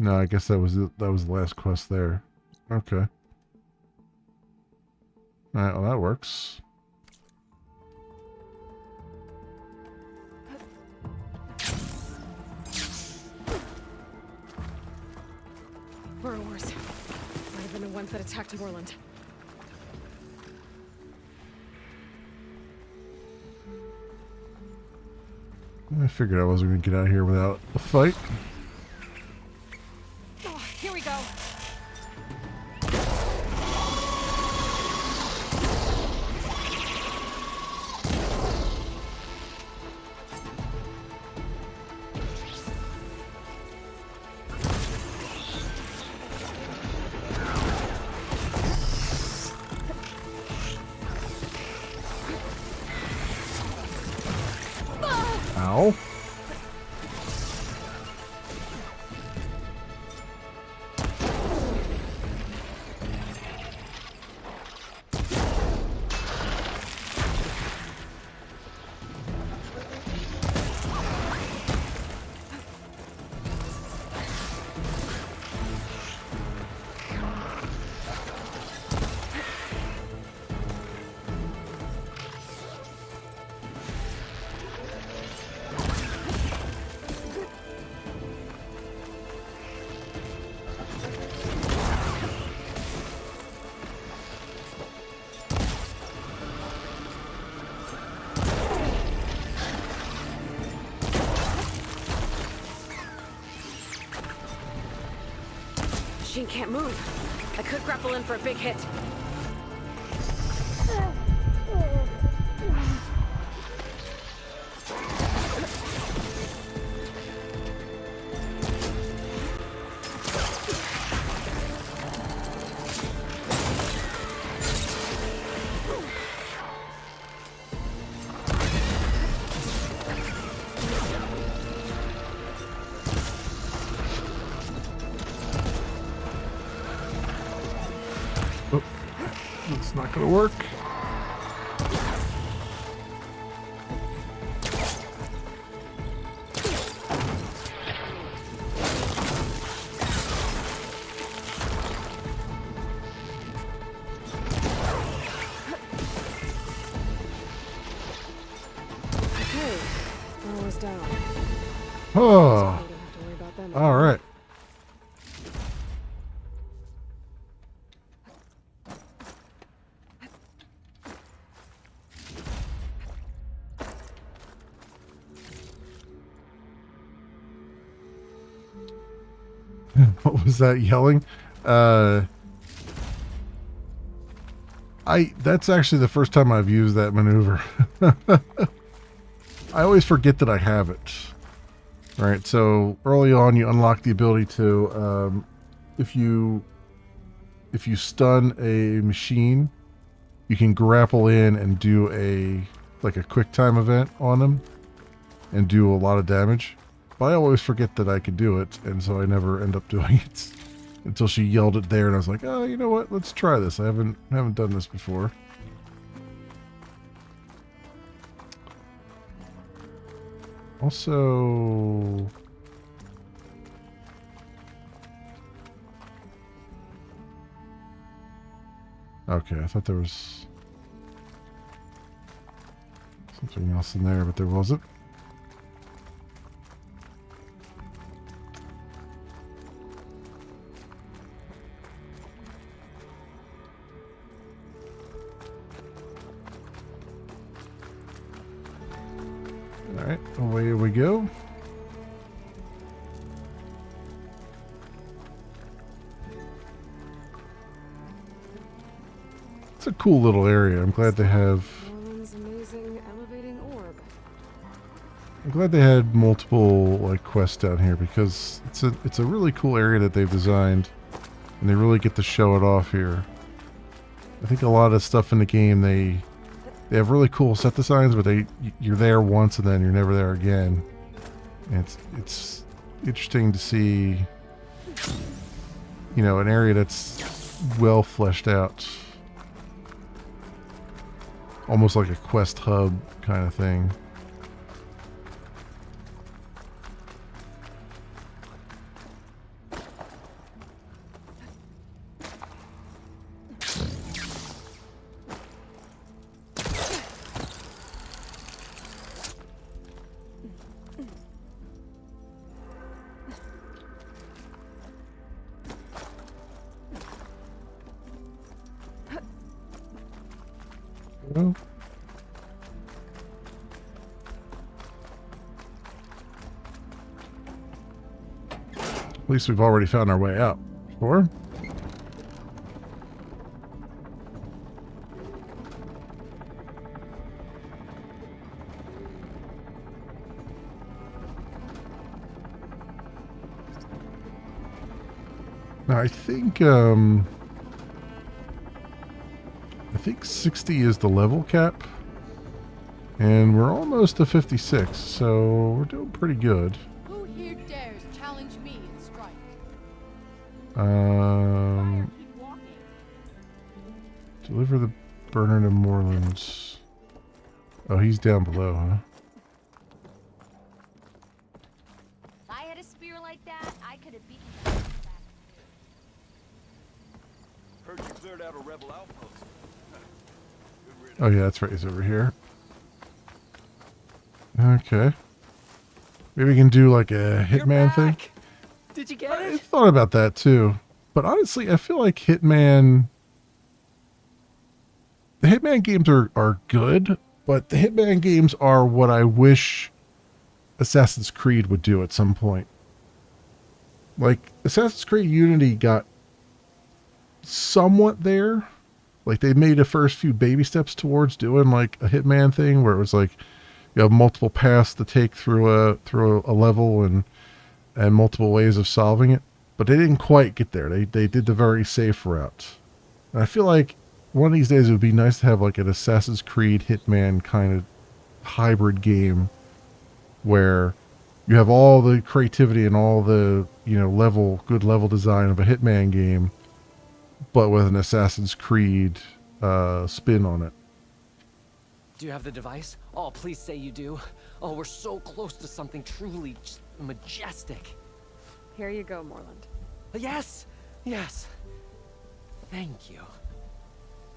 No, I guess that was it. That was the last quest there. Okay. Alright, well that works. Burrowers. Might have been the ones that attacked Moreland. I figured I wasn't going to get out of here without a fight. Oh, here we go. Ow. Machine can't move. I could grapple in for a big hit. Not gonna work. Okay, almost down. Oh, Don't have to worry about them. all right. What was that yelling? That's actually the first time I've used that maneuver. I always forget that I have it. Right, so early on you unlock the ability to, if you stun a machine, you can grapple in and do a quick time event on them and do a lot of damage. But I always forget that I can do it, and so I never end up doing it until she yelled it there, and I was like, oh, you know what? Let's try this. I haven't done this before. Also, okay, I thought there was something else in there, but there wasn't. All right, away we go. It's a cool little area. I'm glad they have. Norland's amazing elevating orb. I'm glad they had multiple quests down here because it's a really cool area that they've designed, and they really get to show it off here. I think a lot of stuff in the game they have really cool set designs, but you're there once and then you're never there again. And it's interesting to see, you know, an area that's well fleshed out, almost like a quest hub kind of thing. Well, at least we've already found our way out before. Now I think 60 is the level cap, and we're almost to 56, so we're doing pretty good. Who here dares challenge me in strike? Keep walking. Deliver the burner to Moorlands. Oh, he's down below, huh? If I had a spear like that, I could have beaten you back. Heard you cleared out a rebel outpost. Oh yeah, that's right. He's over here. Okay. Maybe we can do like a Hitman thing. Did you get I it? thought about that too. But honestly, I feel like Hitman... The Hitman games are good, but the Hitman games are what I wish Assassin's Creed would do at some point. Like, Assassin's Creed Unity got somewhat there. Like, they made the first few baby steps towards doing like a Hitman thing where it was like you have multiple paths to take through a level and multiple ways of solving it. But they didn't quite get there. They did the very safe route. And I feel like one of these days it would be nice to have like an Assassin's Creed Hitman kind of hybrid game where you have all the creativity and all the, you know, good level design of a Hitman game, but with an Assassin's Creed spin on it. Do you have the device? Oh, please say you do. Oh, we're so close to something truly just majestic. Here you go, Morland. Yes! Yes! Thank you.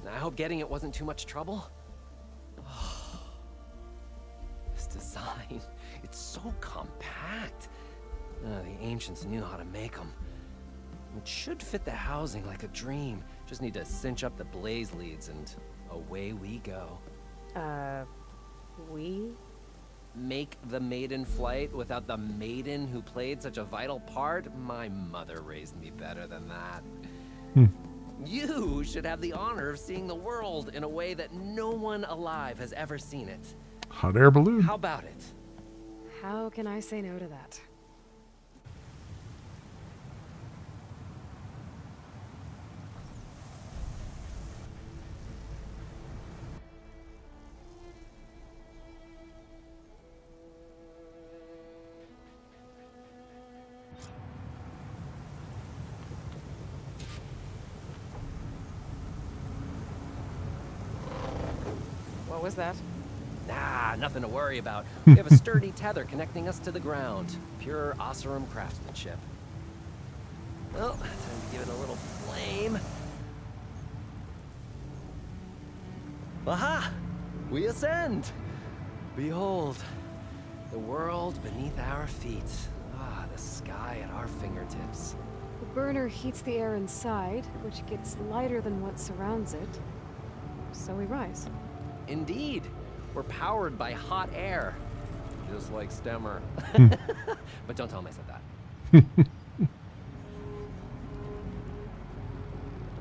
I hope getting it wasn't too much trouble. Oh, this design, it's so compact. The ancients knew how to make them. It should fit the housing like a dream. Just need to cinch up the blaze leads and away we go. We? Make the maiden flight without the maiden who played such a vital part? My mother raised me better than that. You should have the honor of seeing the world in a way that no one alive has ever seen it. Hot air balloon. How about it? How can I say no to that? What was that? Ah, nothing to worry about. We have a sturdy tether connecting us to the ground. Pure Oseram craftsmanship. Well, time to give it a little flame. Aha! We ascend! Behold, the world beneath our feet. Ah, the sky at our fingertips. The burner heats the air inside, which gets lighter than what surrounds it. So we rise. Indeed, we're powered by hot air. Just like Stemmer. But don't tell him I said that.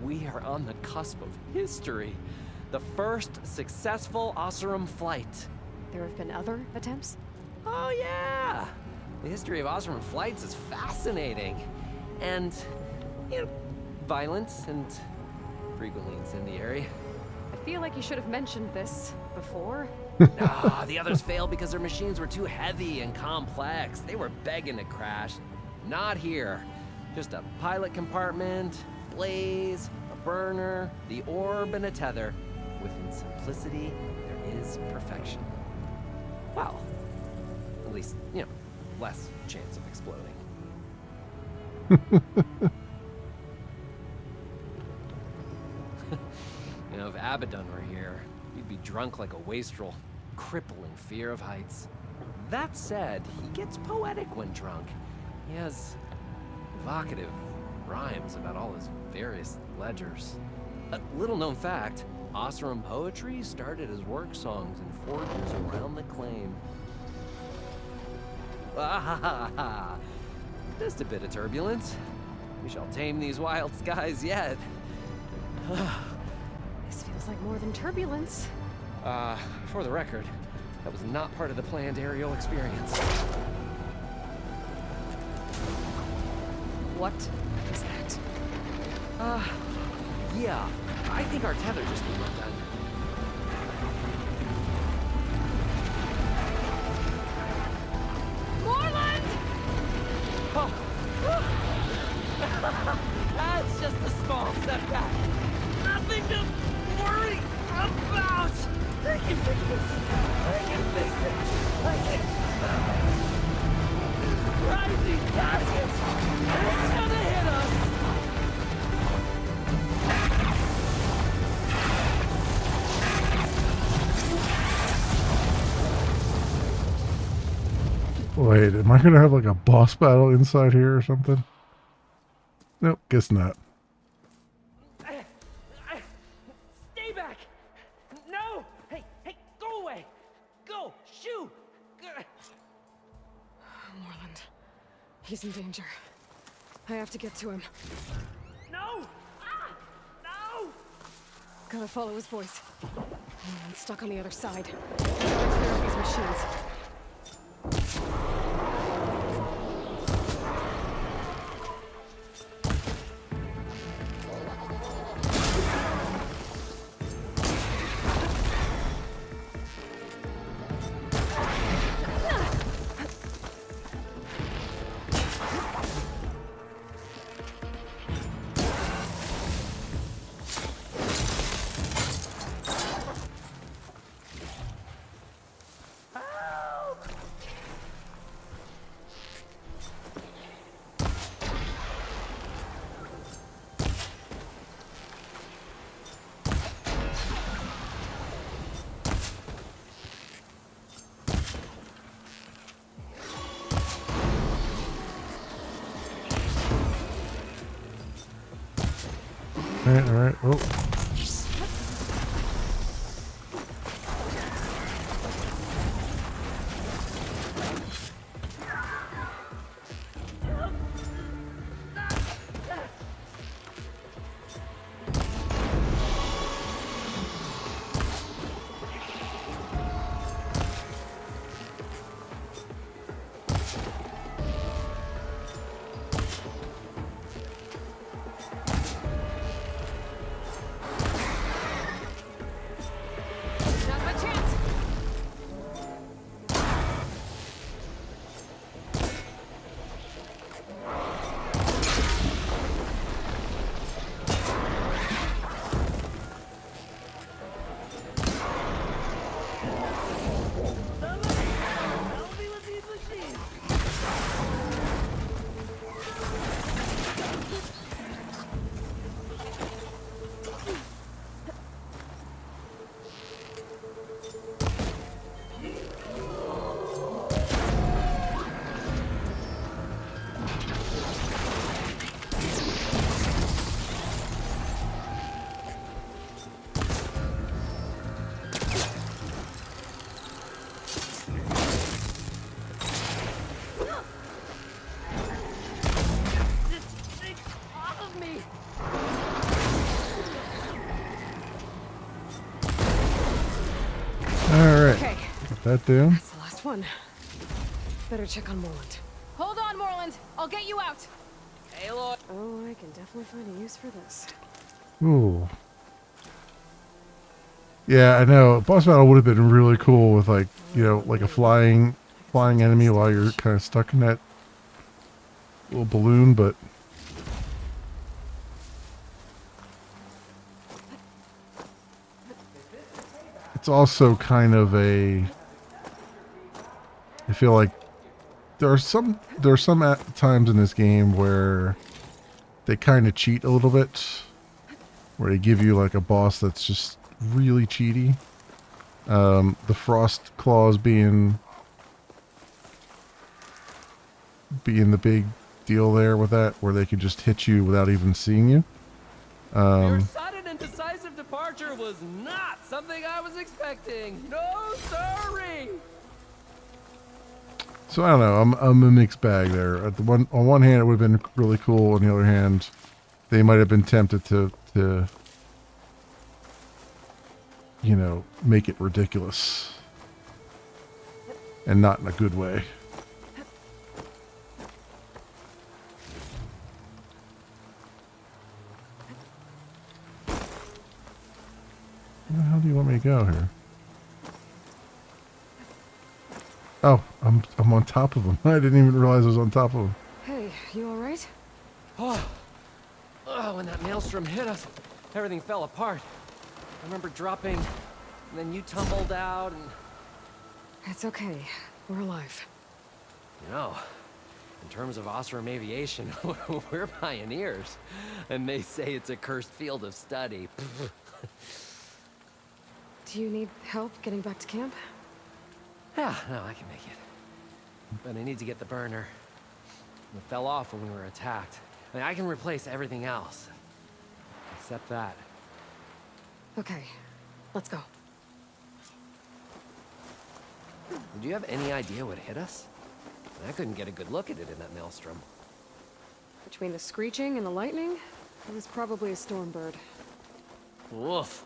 We are on the cusp of history. The first successful Oseram flight. There have been other attempts? Oh yeah! The history of Oseram flights is fascinating. And, you know, violent and frequently incendiary. I feel like you should have mentioned this before. Ah, the others failed because their machines were too heavy and complex. They were begging to crash. Not here. Just a pilot compartment, blaze, a burner, the orb, and a tether. Within simplicity, there is perfection. Well, at least, you know, less chance of exploding. You know, if Abaddon were here, he'd be drunk like a wastrel, crippling fear of heights. That said, he gets poetic when drunk. He has evocative rhymes about all his various ledgers. A little known fact, Oseram poetry started as work songs in forges around the claim. Ah, just a bit of turbulence. We shall tame these wild skies yet. This feels like more than turbulence. For the record, that was not part of the planned aerial experience. What is that? Yeah, I think our tether just came undone. Morland! Oh. That's just a small setback. Nothing to worry about. I can fix this. I can fix it. I can. Rising gases. It's gonna hit us. Wait, am I gonna have like a boss battle inside here or something? Nope, guess not. Stay back. No. Hey, go away. Go. Shoo. Morland. He's in danger. I have to get to him. No. No. Gotta follow his voice. I'm stuck on the other side. Gotta clear out these machines. Alright, alright. Oh. Now's my chance. Off of me! Alright. Okay, Got that down. that's the last one. Better check on Morland. Hold on, Morland. I'll get you out. Aloy! Oh, I can definitely find a use for this. Ooh. Yeah, I know. Boss battle would have been really cool with like, you know, like a flying enemy while you're kind of stuck in that little balloon, but it's also kind of a, I feel like there are some times in this game where they kind of cheat a little bit, where they give you like a boss that's just really cheaty. The frost claws being the big deal there with that, where they can just hit you without even seeing you. Your sudden and decisive departure was not something I was expecting. No, sorry. So I don't know. I'm a mixed bag there. On one hand, it would have been really cool. On the other hand, they might have been tempted to you know, make it ridiculous, and not in a good way. Where the hell do you want me to go here? Oh, I'm on top of him. I didn't even realize I was on top of him. Hey, you alright? Oh, when that maelstrom hit us, everything fell apart. I remember dropping, and then you tumbled out, and It's okay. We're alive. you know, in terms of Osram aviation, we're pioneers. And they say it's a cursed field of study. Do you need help getting back to camp? Yeah, no, I can make it. But I need to get the burner. It fell off when we were attacked. I mean, I can replace everything else. Except that. Okay, let's go. Do you have any idea what hit us? I couldn't get a good look at it in that maelstrom. Between the screeching and the lightning, it was probably a storm bird. Woof.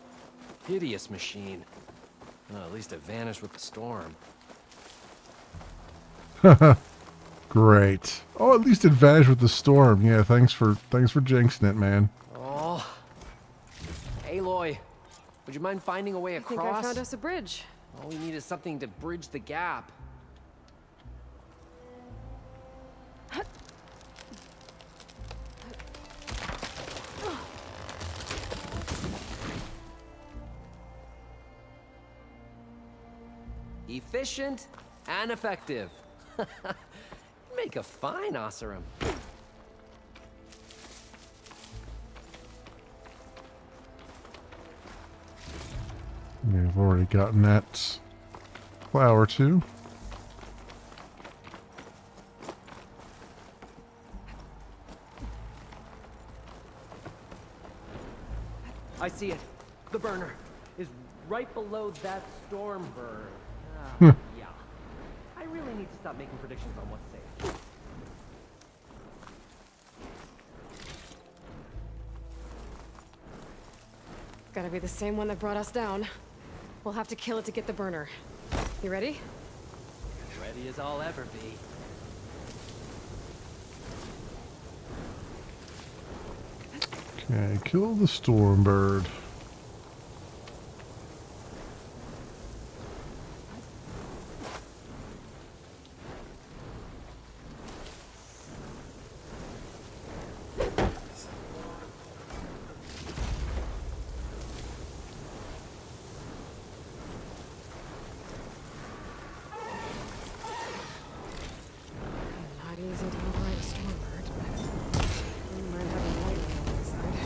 Hideous machine. Well, at least it vanished with the storm. Great. Oh, at least it vanished with the storm. Yeah, thanks for jinxing it, man. Oh. Aloy, would you mind finding a way I think across? I found us a bridge. All we need is something to bridge the gap. Efficient and effective. Make a fine Oseram. We've already gotten that flower too. I see it. The burner is right below that storm burn. Yeah. I really need to stop making predictions on what's safe. Gotta be the same one that brought us down. We'll have to kill it to get the burner. You ready? Ready as I'll ever be. Okay, kill the storm bird. Not easy to avoid a stormbird, but we might have a lightning on the side.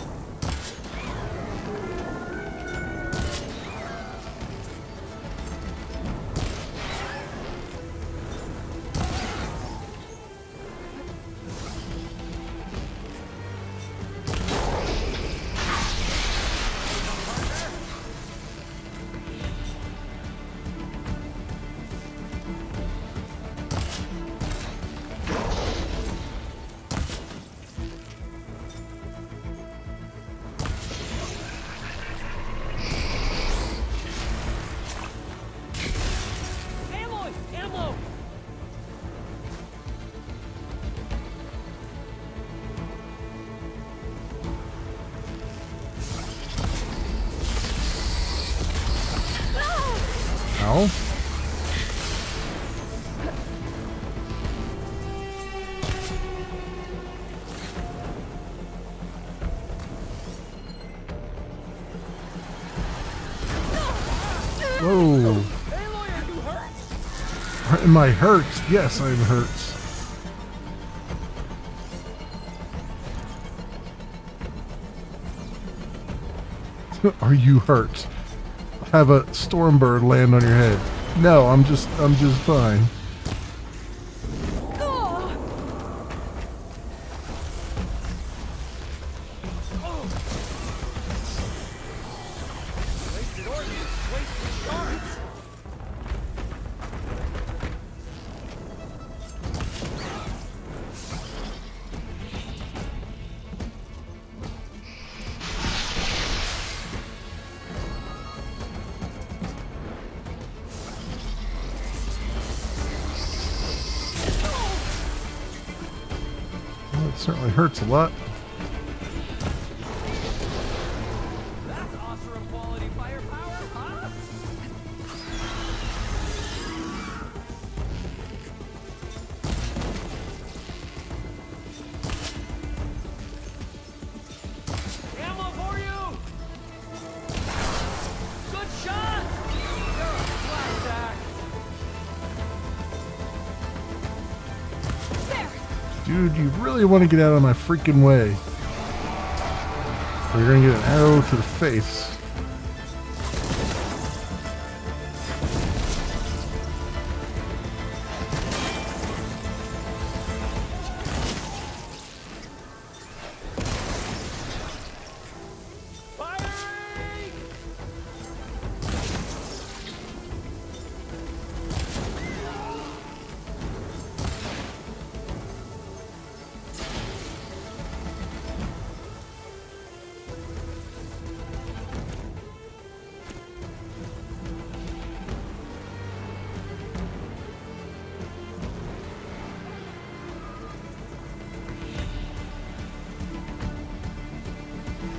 Aloy! Ammo! Ow. Whoa. Aloy, are you hurt? Am I hurt? Yes, I'm hurt. Are you hurt? Have a storm bird land on your head. No, I'm just fine. Wasted ordnance, wasted shards. Well, it certainly hurts a lot. That's awesome quality firepower, huh? Ammo for you! Good shot! You're a flapjack! Dude, you really want to get out of my freaking way. Or you're gonna get an arrow to the face. Firing!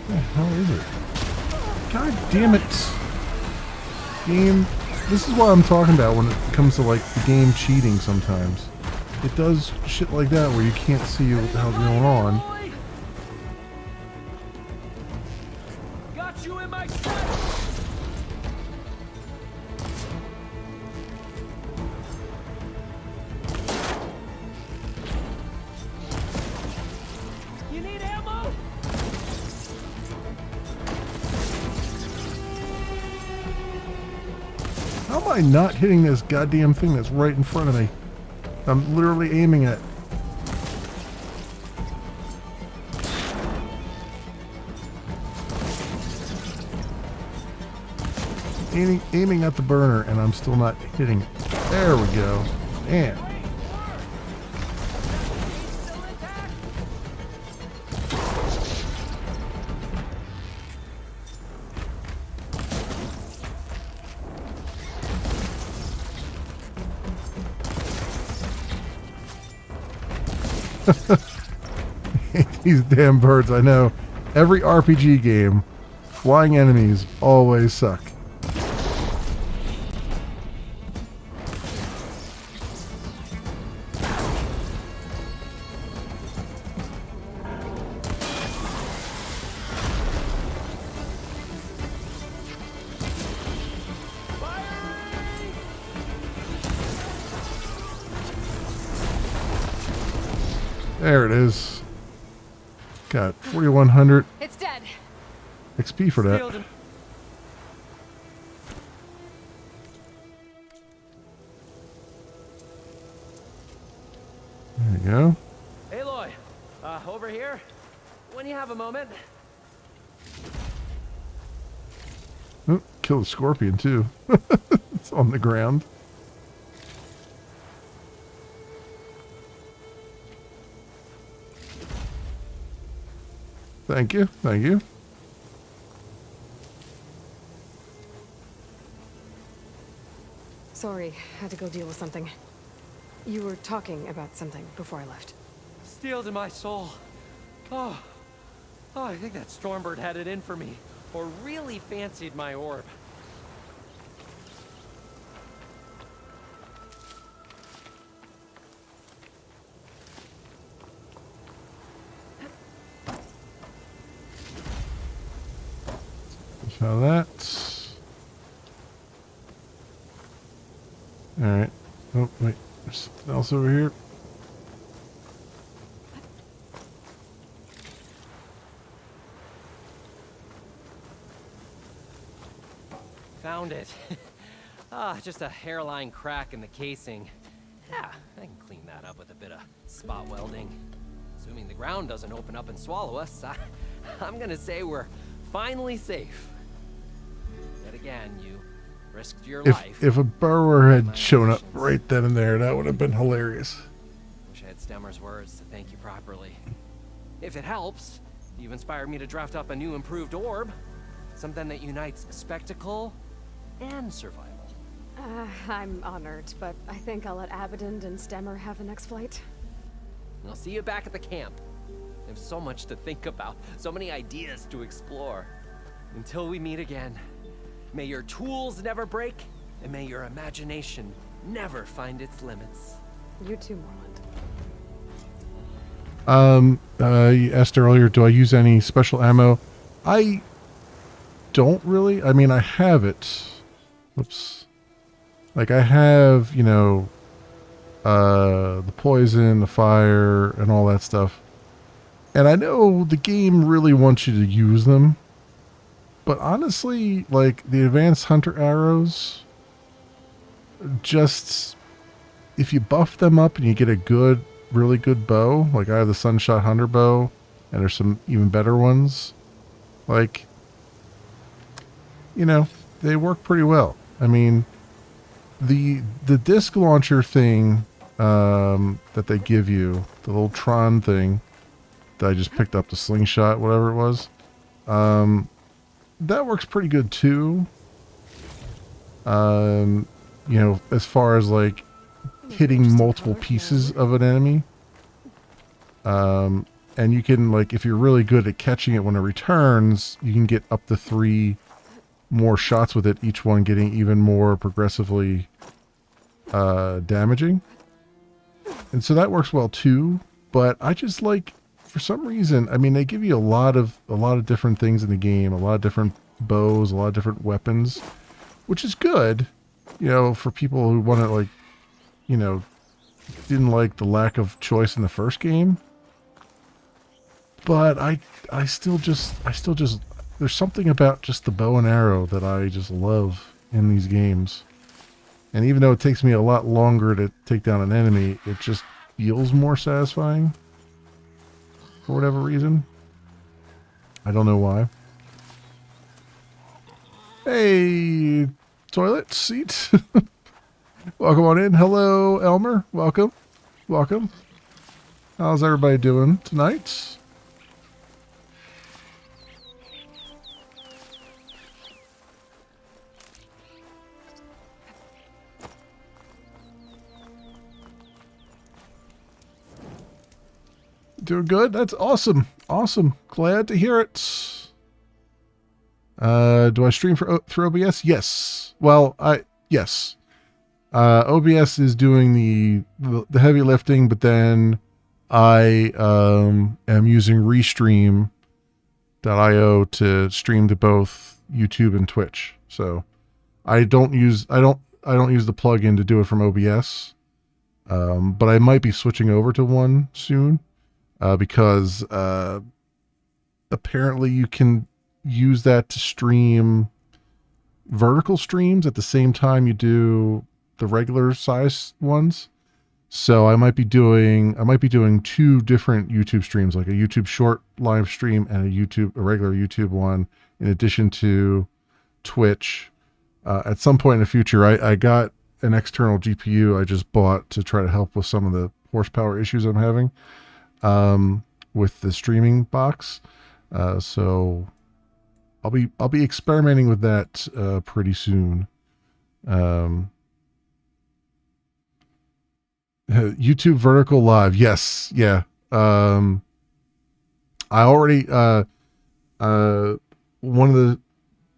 What the hell is it? God damn it! Game. This is what I'm talking about when it comes to like the game cheating sometimes. It does shit like that where you can't see what the hell's going on. Aloy! Got you in my sight! You need ammo? How am I not hitting this goddamn thing that's right in front of me? I'm literally aiming at. aiming at the burner, and I'm still not hitting it. There we go. Man. These damn birds, I know. Every RPG game, flying enemies always suck. There it is. Got 4,100 It's dead. XP for that. Steeled There you go. Aloy, over here. When you have a moment. Oh, kill the scorpion too. It's on the ground. Thank you. Thank you. Sorry, had to go deal with something. You were talking about something before I left. Steeled in my soul. Oh, I think that Stormbird had it in for me, or really fancied my orb. So that's... Alright. Oh, wait. There's something else over here. Found it. Just a hairline crack in the casing. Yeah, I can clean that up with a bit of spot welding. Assuming the ground doesn't open up and swallow us, I'm gonna say we're finally safe. Yet again, you risked your life. If a burrower had shown up right then and there, that would have been hilarious. Wish I had Stemmer's words to thank you properly. If it helps, you've inspired me to draft up a new improved orb. Something that unites spectacle and survival. I'm honored, but I think I'll let Abaddon and Stemmer have the next flight. I'll see you back at the camp. There's so much to think about, so many ideas to explore. Until we meet again, may your tools never break, and may your imagination never find its limits. You too, Morland. You asked earlier, do I use any special ammo? I don't really. I mean, I have it. Whoops. Like, I have, you know, the poison, the fire, and all that stuff. And I know the game really wants you to use them. But honestly, like, the advanced hunter arrows, just, if you buff them up and you get a good, really good bow, like I have the Sunshot Hunter bow, and there's some even better ones, like, you know, they work pretty well. I mean, the disc launcher thing that they give you, the little Tron thing that I just picked up, the slingshot, whatever it was, that works pretty good too. You know, as far as like hitting multiple pieces of an enemy. And you can, like, if you're really good at catching it when it returns, you can get up to 3 more shots with it, each one getting even more progressively damaging. And so that works well too. But I just like, for some reason, I mean, they give you a lot of different things in the game, a lot of different bows, a lot of different weapons, which is good, you know, for people who want to, like, you know, didn't like the lack of choice in the first game. But I still just, there's something about just the bow and arrow that I just love in these games. And even though it takes me a lot longer to take down an enemy, it just feels more satisfying. For whatever reason. I don't know why. Hey, toilet seat. Welcome on in. Hello, Elmer. Welcome. Welcome. How's everybody doing tonight? Doing good? That's awesome. Awesome. Glad to hear it. Do I stream through OBS? Yes. Well, yes. OBS is doing the heavy lifting, but then I am using Restream.io to stream to both YouTube and Twitch. So I don't use the plugin to do it from OBS. But I might be switching over to one soon. Because apparently you can use that to stream vertical streams at the same time you do the regular size ones. So I might be doing two different YouTube streams, like a YouTube short live stream and a regular YouTube one, in addition to Twitch. At some point in the future, I got an external GPU I just bought to try to help with some of the horsepower issues I'm having. With the streaming box. So I'll be experimenting with that, pretty soon. YouTube vertical live. Yes. Yeah. I already, one of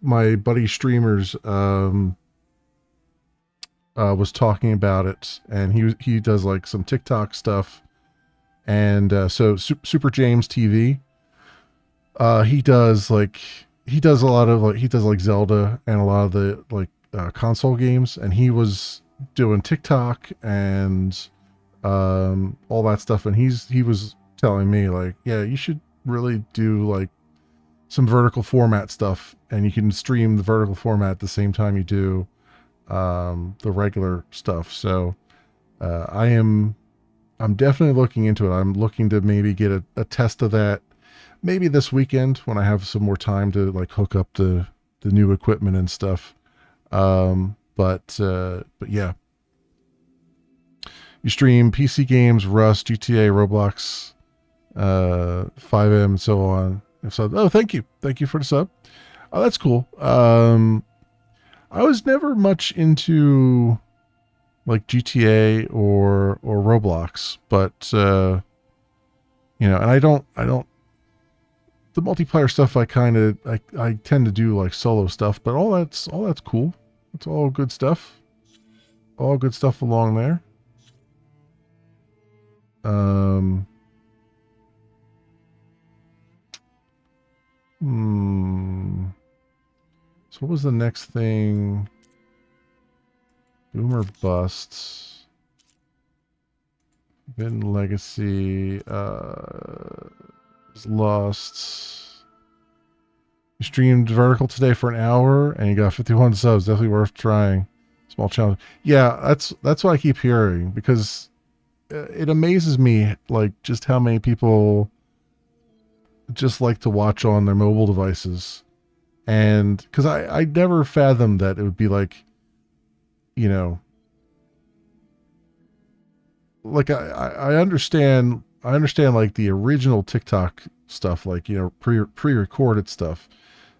my buddy streamers, was talking about it, and he does like some TikTok stuff. And so Super James TV, he does like Zelda and a lot of the console games, and he was doing TikTok and all that stuff, and he was telling me like, yeah, you should really do like some vertical format stuff, and you can stream the vertical format at the same time you do the regular stuff. So I'm definitely looking into it. I'm looking to maybe get a test of that maybe this weekend when I have some more time to like hook up the new equipment and stuff. But yeah, you stream PC games, Rust, GTA, Roblox, 5M, and so on. So, oh, thank you for the sub. Oh, that's cool. I was never much into like GTA or Roblox, but and I don't the multiplayer stuff I tend to do like solo stuff, but all that's cool. It's all good stuff. All good stuff along there. So what was the next thing? Boomer busts. Forbidden Legacy. Lost. You streamed vertical today for an hour and you got 51 subs. Definitely worth trying. Small challenge. Yeah, that's what I keep hearing, because it amazes me like just how many people just like to watch on their mobile devices. And because I never fathomed that it would be like, like I understand like the original TikTok stuff, like, pre-recorded stuff,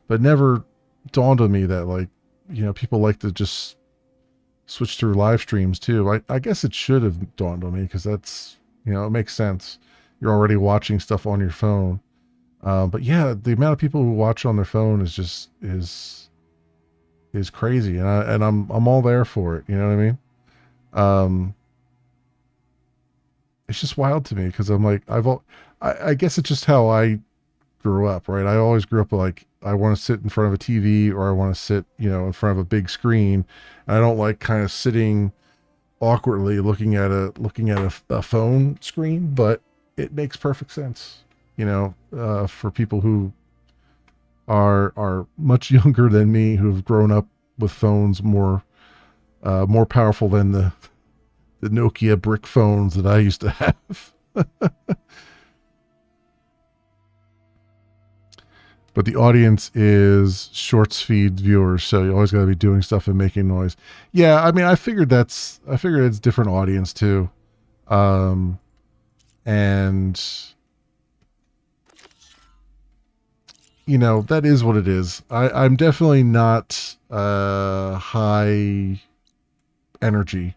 but never dawned on me that like, people like to just switch through live streams too. I guess it should have dawned on me, because that's, it makes sense. You're already watching stuff on your phone. But yeah, the amount of people who watch on their phone is crazy. And I'm all there for it. You know what I mean? It's just wild to me, because I'm like, I guess it's just how I grew up, right? I always grew up like, I want to sit in front of a TV, or I want to sit, in front of a big screen. And I don't like kind of sitting awkwardly looking at a phone screen, but it makes perfect sense, for people who are much younger than me, who've grown up with phones more powerful than the Nokia brick phones that I used to have. but the audience is shorts feed viewers, so you always got to be doing stuff and making noise. Yeah, I mean, I figured it's different audience too, and you know, that is what it is. I'm definitely not high energy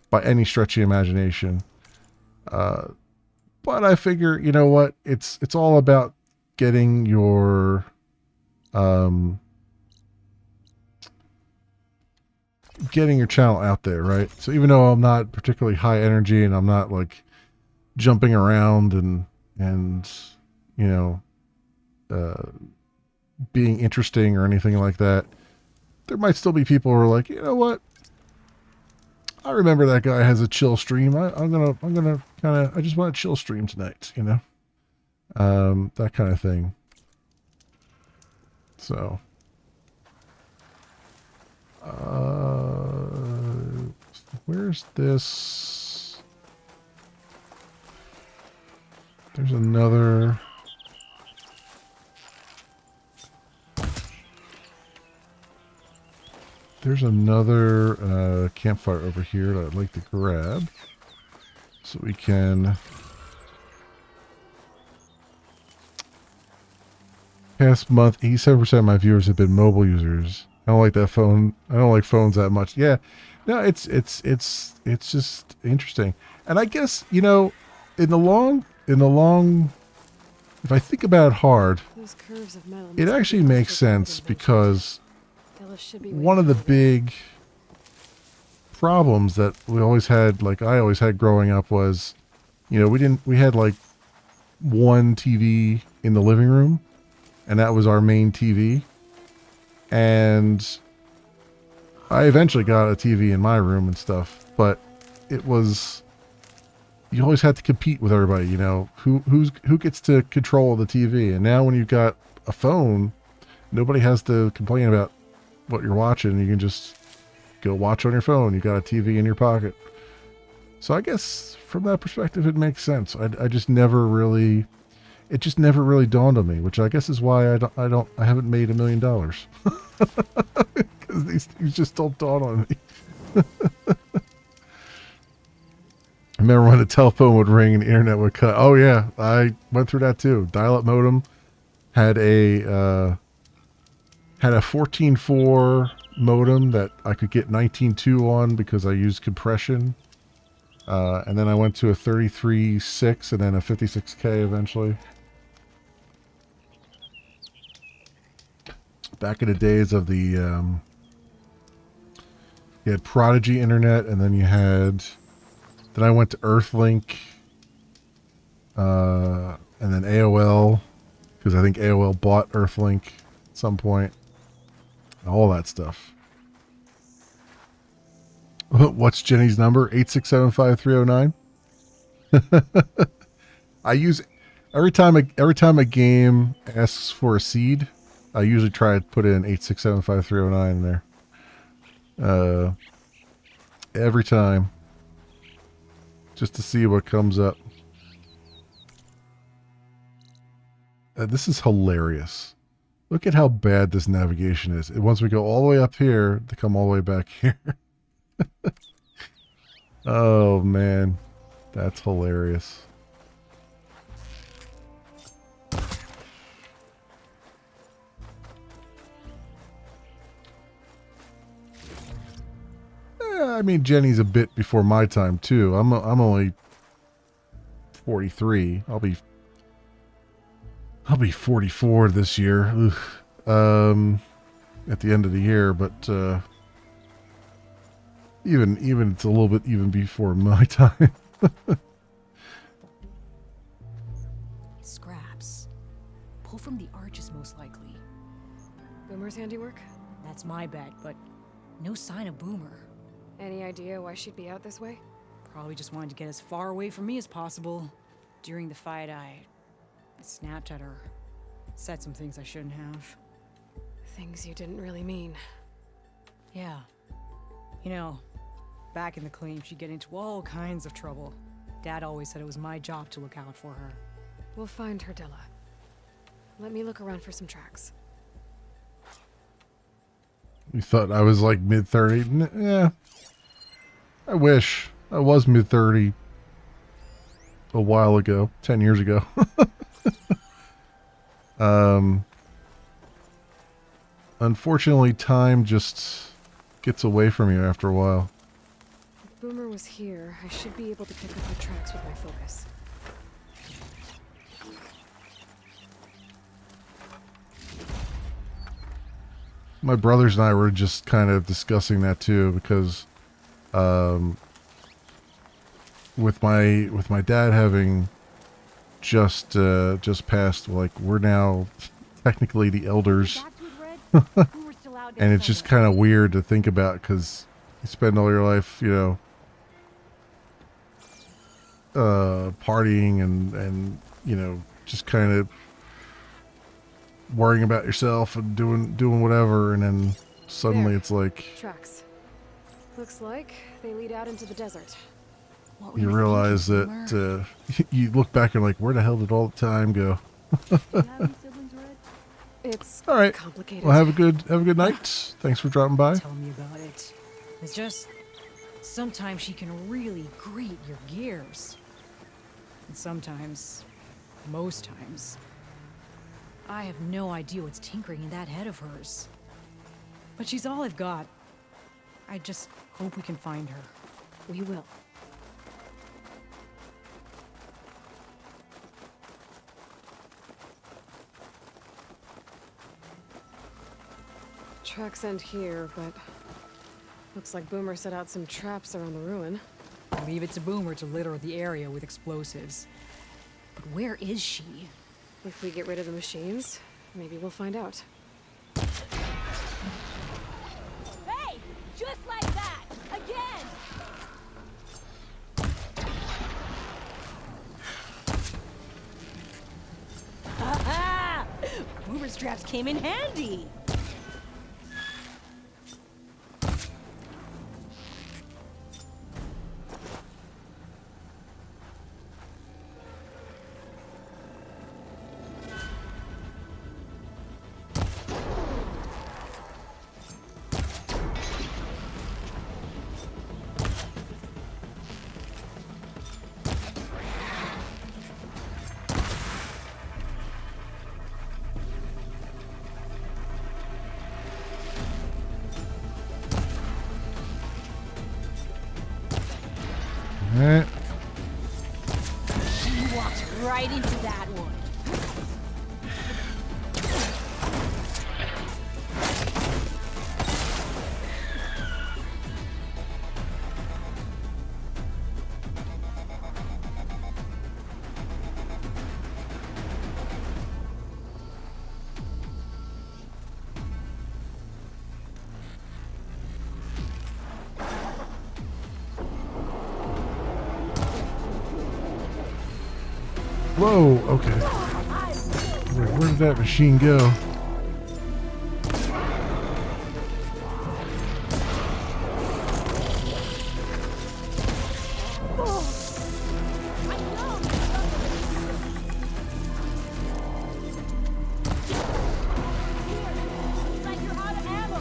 by any stretch of the imagination, but I figure, you know what, it's all about getting your channel out there, right? So even though I'm not particularly high energy and I'm not like jumping around and you know, being interesting or anything like that, there might still be people who are like, you know what, I remember that guy has a chill stream. I'm gonna kind of, I just want a chill stream tonight, you know, that kind of thing. So, where's this? There's another. There's another campfire over here that I'd like to grab, so we can. Past month, 87% of my viewers have been mobile users. I don't like that phone. I don't like phones that much. Yeah, no, it's just interesting. And I guess, you know, in the long, if I think about it hard, Those curves of metal it must be actually the makes structure of sense the because Phyllis should be one of the waiting for them. big problems that we always had, like I always had growing up, was, you know, we had like one TV in the living room, and that was our main TV. And I eventually got a TV in my room and stuff, but it was, you always had to compete with everybody, you know, who gets to control the TV. And now when you've got a phone, nobody has to complain about what you're watching. You can just go watch on your phone. You got a TV in your pocket. So I guess from that perspective, it makes sense. I just never really, it just never really dawned on me, which I guess is why I haven't made $1 million, because these things just don't dawn on me. I remember when the telephone would ring and the internet would cut. Oh yeah, I went through that too. Dial-up modem had a 14.4 modem that I could get 19.2 on because I used compression. And then I went to a 33.6 and then a 56K eventually. Back in the days of the, you had Prodigy Internet, and then then I went to Earthlink, and then AOL, because I think AOL bought Earthlink at some point. All that stuff. What's Jenny's number? 8675309. I use every time a game asks for a seed, I usually try to put in 8675309 in there. Every time, just to see what comes up. This is hilarious. Look at how bad this navigation is. It wants me to go all the way up here to come all the way back here. Oh man, that's hilarious. I mean, Jenny's a bit before my time too. I'm only 43. I'll be 44 this year. At the end of the year, but even it's a little bit even before my time. Scraps. Pull from the arches, most likely. Boomer's handiwork? That's my bet, but no sign of Boomer. Any idea why she'd be out this way? Probably just wanted to get as far away from me as possible. During the fight, I snapped at her. Said some things I shouldn't have. Things you didn't really mean. Yeah. You know, back in the claim, she'd get into all kinds of trouble. Dad always said it was my job to look out for her. We'll find her, Della. let me look around for some tracks. You thought I was like mid-30? Yeah. I wish I was mid-30 a while ago, 10 years ago. Unfortunately, time just gets away from you after a while. If Boomer was here, I should be able to pick up the tracks with my focus. My brothers and I were just kind of discussing that too, because with my dad having just passed, like we're now technically the elders, and it's just kind of weird to think about because you spend all your life, partying and just kind of worrying about yourself and doing whatever, and then suddenly There. it's like Tracks. Looks like they lead out into the desert. What were you you realize thinking, that you look back and like, where the hell did all the time go? It's All right. complicated. Well, have a good night. Thanks for dropping by. Tell me about it. It's just sometimes she can really grate your gears. And sometimes, most times, I have no idea what's tinkering in that head of hers. But she's all I've got. I just hope we can find her. We will. Tracks end here, but looks like Boomer set out some traps around the ruin. Leave it to Boomer to litter the area with explosives. But where is she? If we get rid of the machines, maybe we'll find out. Hey! Just like that! Again! Aha! Boomer straps came in handy. All right. She walked right into that one. Whoa. Okay. Where did that machine go? It's like you're out of ammo!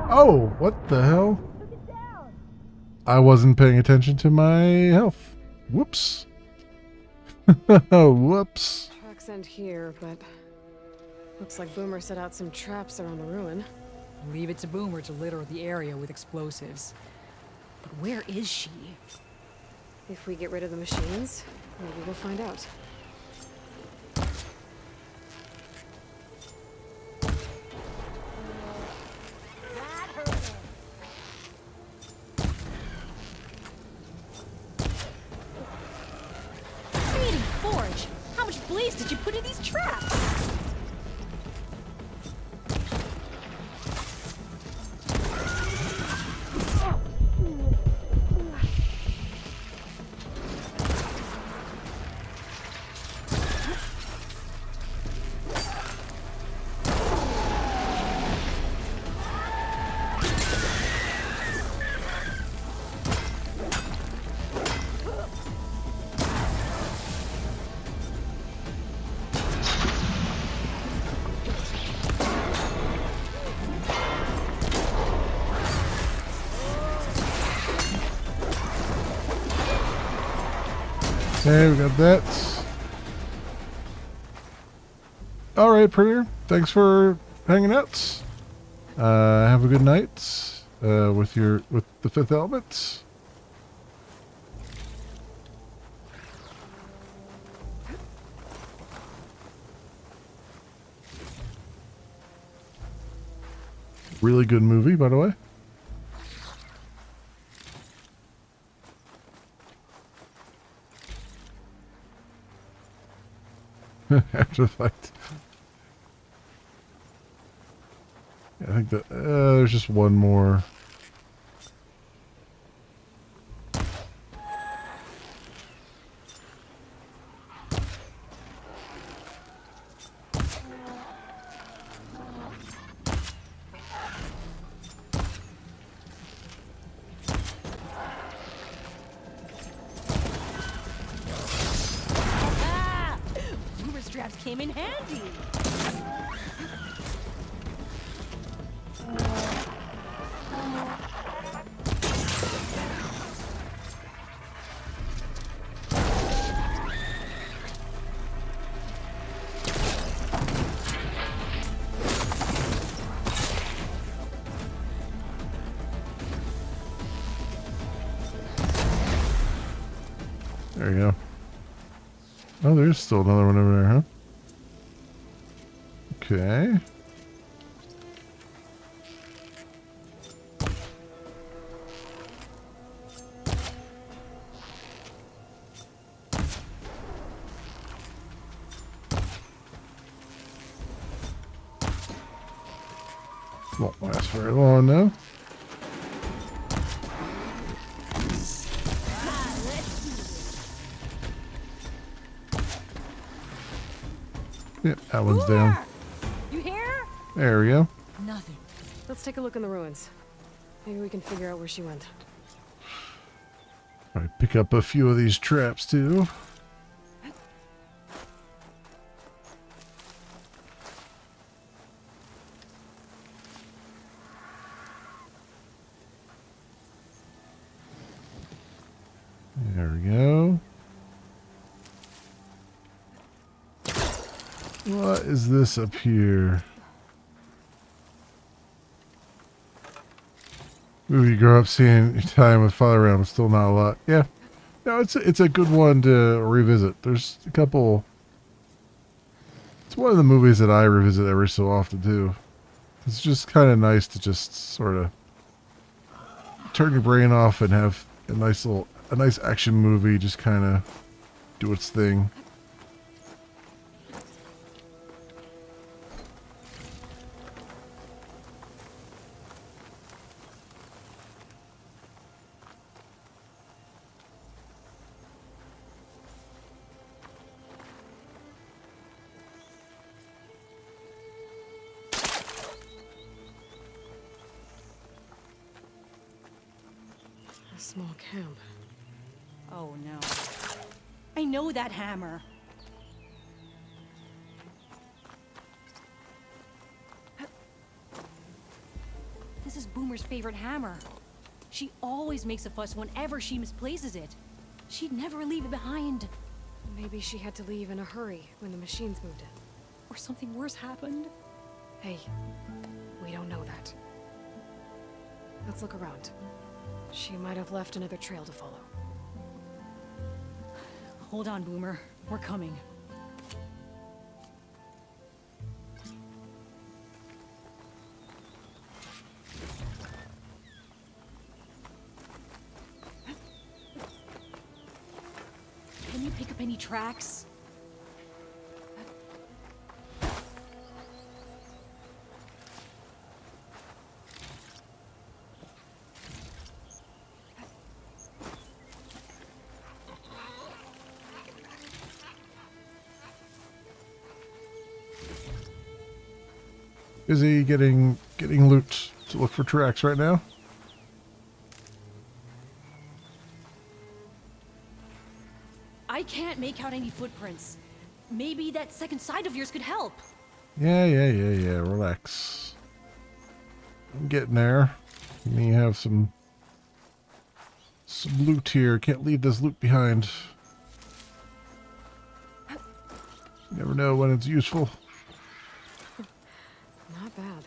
Oh, what the hell? I wasn't paying attention to my health. Whoops. Whoops. Tracks end here, but looks like Boomer set out some traps around the ruin. Leave it to Boomer to litter the area with explosives. But where is she? If we get rid of the machines, maybe we'll find out. That hurt. Feeding forage. How much blaze did you put in these traps? Okay, we got that. All right, Premier. Thanks for hanging out. Have a good night with the Fifth Element. Really good movie, by the way. After the fight. Yeah, I think that there's just one more. Ah! Boomer straps came in handy. There you go. Oh, there's still another one over there, huh? Okay. Won't last very long, though. Yep, that one's down. Boomer! You hear? There we go. Nothing. Let's take a look in the ruins. Maybe we can figure out where she went. All right, pick up a few of these traps, too. There we go. What is this up here? Movie you grow up seeing your time with Father around, but still not a lot. Yeah. No, it's a good one to revisit. There's a couple. It's one of the movies that I revisit every so often too. It's just kind of nice to just sort of turn your brain off and have a nice action movie just kind of do its thing. A small camp. Oh no. I know that hammer. This is Boomer's favorite hammer. She always makes a fuss whenever she misplaces it. She'd never leave it behind. Maybe she had to leave in a hurry when the machines moved in. Or something worse happened. Hey, we don't know that. Let's look around. She might have left another trail to follow. Hold on, Boomer. We're coming. Can you pick up any tracks? Busy getting loot to look for tracks right now. I can't make out any footprints. Maybe that second side of yours could help. Yeah. Relax. I'm getting there. Let me have some loot here. Can't leave this loot behind. You never know when it's useful. Not bad.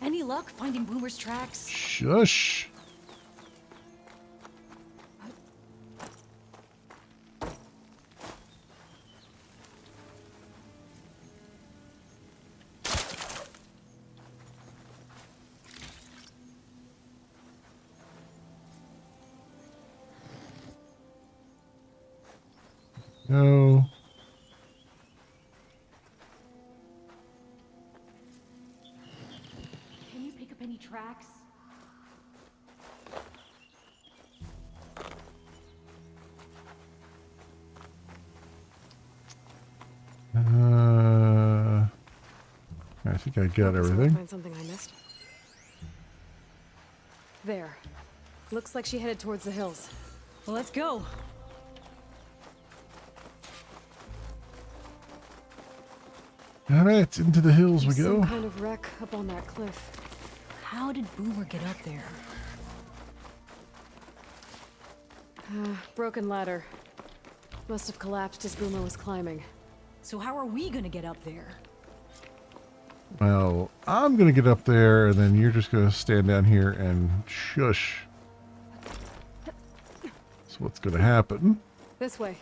Any luck finding Boomer's tracks? Shush. No. Can you pick up any tracks? I think I got Hope this will everything. Find something I missed. There. Looks like she headed towards the hills. Well, let's go. All right, into the hills we There's go. some kind of wreck up on that cliff. How did Boomer get up there? Broken ladder. Must have collapsed as Boomer was climbing. So how are we gonna get up there? Well, I'm gonna get up there, and then you're just gonna stand down here and shush. That's what's gonna happen. This way.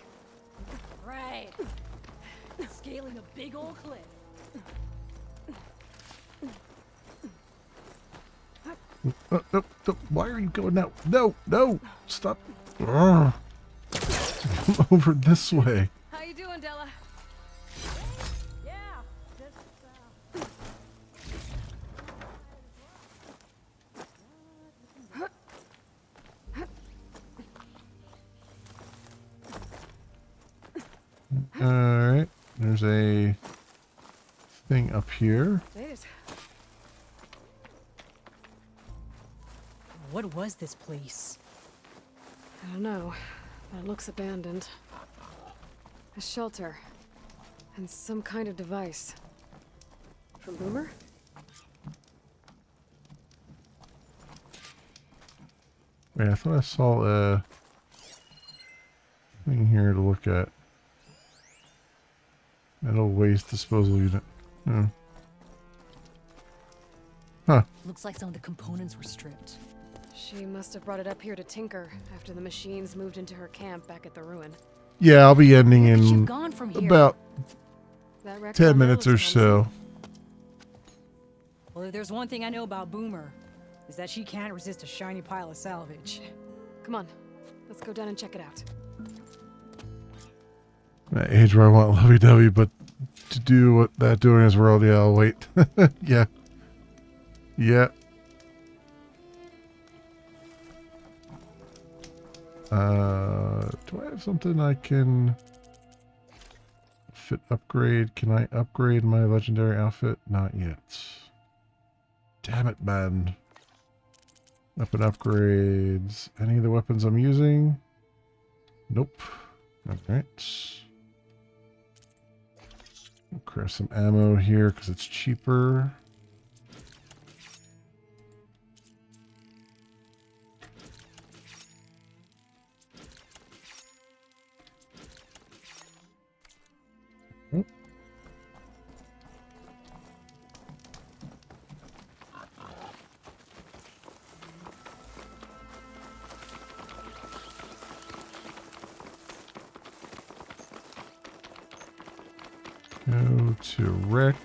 Right. Scaling a big old cliff. No, why are you going now? No, no, stop. Come over this way. How you doing, Della? Yeah, just, All right, there's a thing up here. Made it. What was this place? I don't know. It looks abandoned. A shelter. And some kind of device. From Boomer? Wait, I thought I saw a thing here to look at. Metal waste disposal unit. Hmm. Huh. Looks like some of the components were stripped. She must have brought it up here to tinker after the machines moved into her camp back at the ruin. Yeah, I'll be ending Where could she have in gone from here? about That wreck 10 down there minutes or looks so. Well, if there's one thing I know about Boomer, is that she can't resist a shiny pile of salvage. promising. Come on. Let's go down and check it out. That age where I want lovey-dovey, but to do what that doing is world, yeah, I'll wait. Yeah. Yeah. Do I have something I can fit upgrade? Can I upgrade my legendary outfit? Not yet. Damn it, man. Weapon upgrades. Any of the weapons I'm using? Nope. Alright. We'll craft some ammo here because it's cheaper. Go to Rick.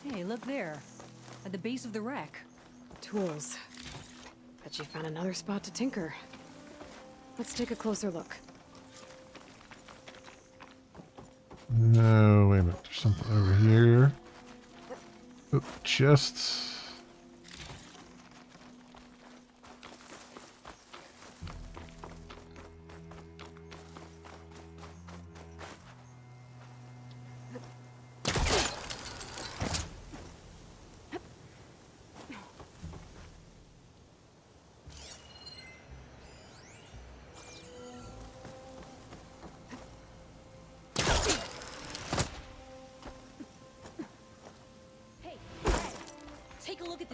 Hey, look there. At the base of the wreck. Tools. Bet she found another spot to tinker. Let's take a closer look. No, wait a minute. There's something over here. Oh, chests.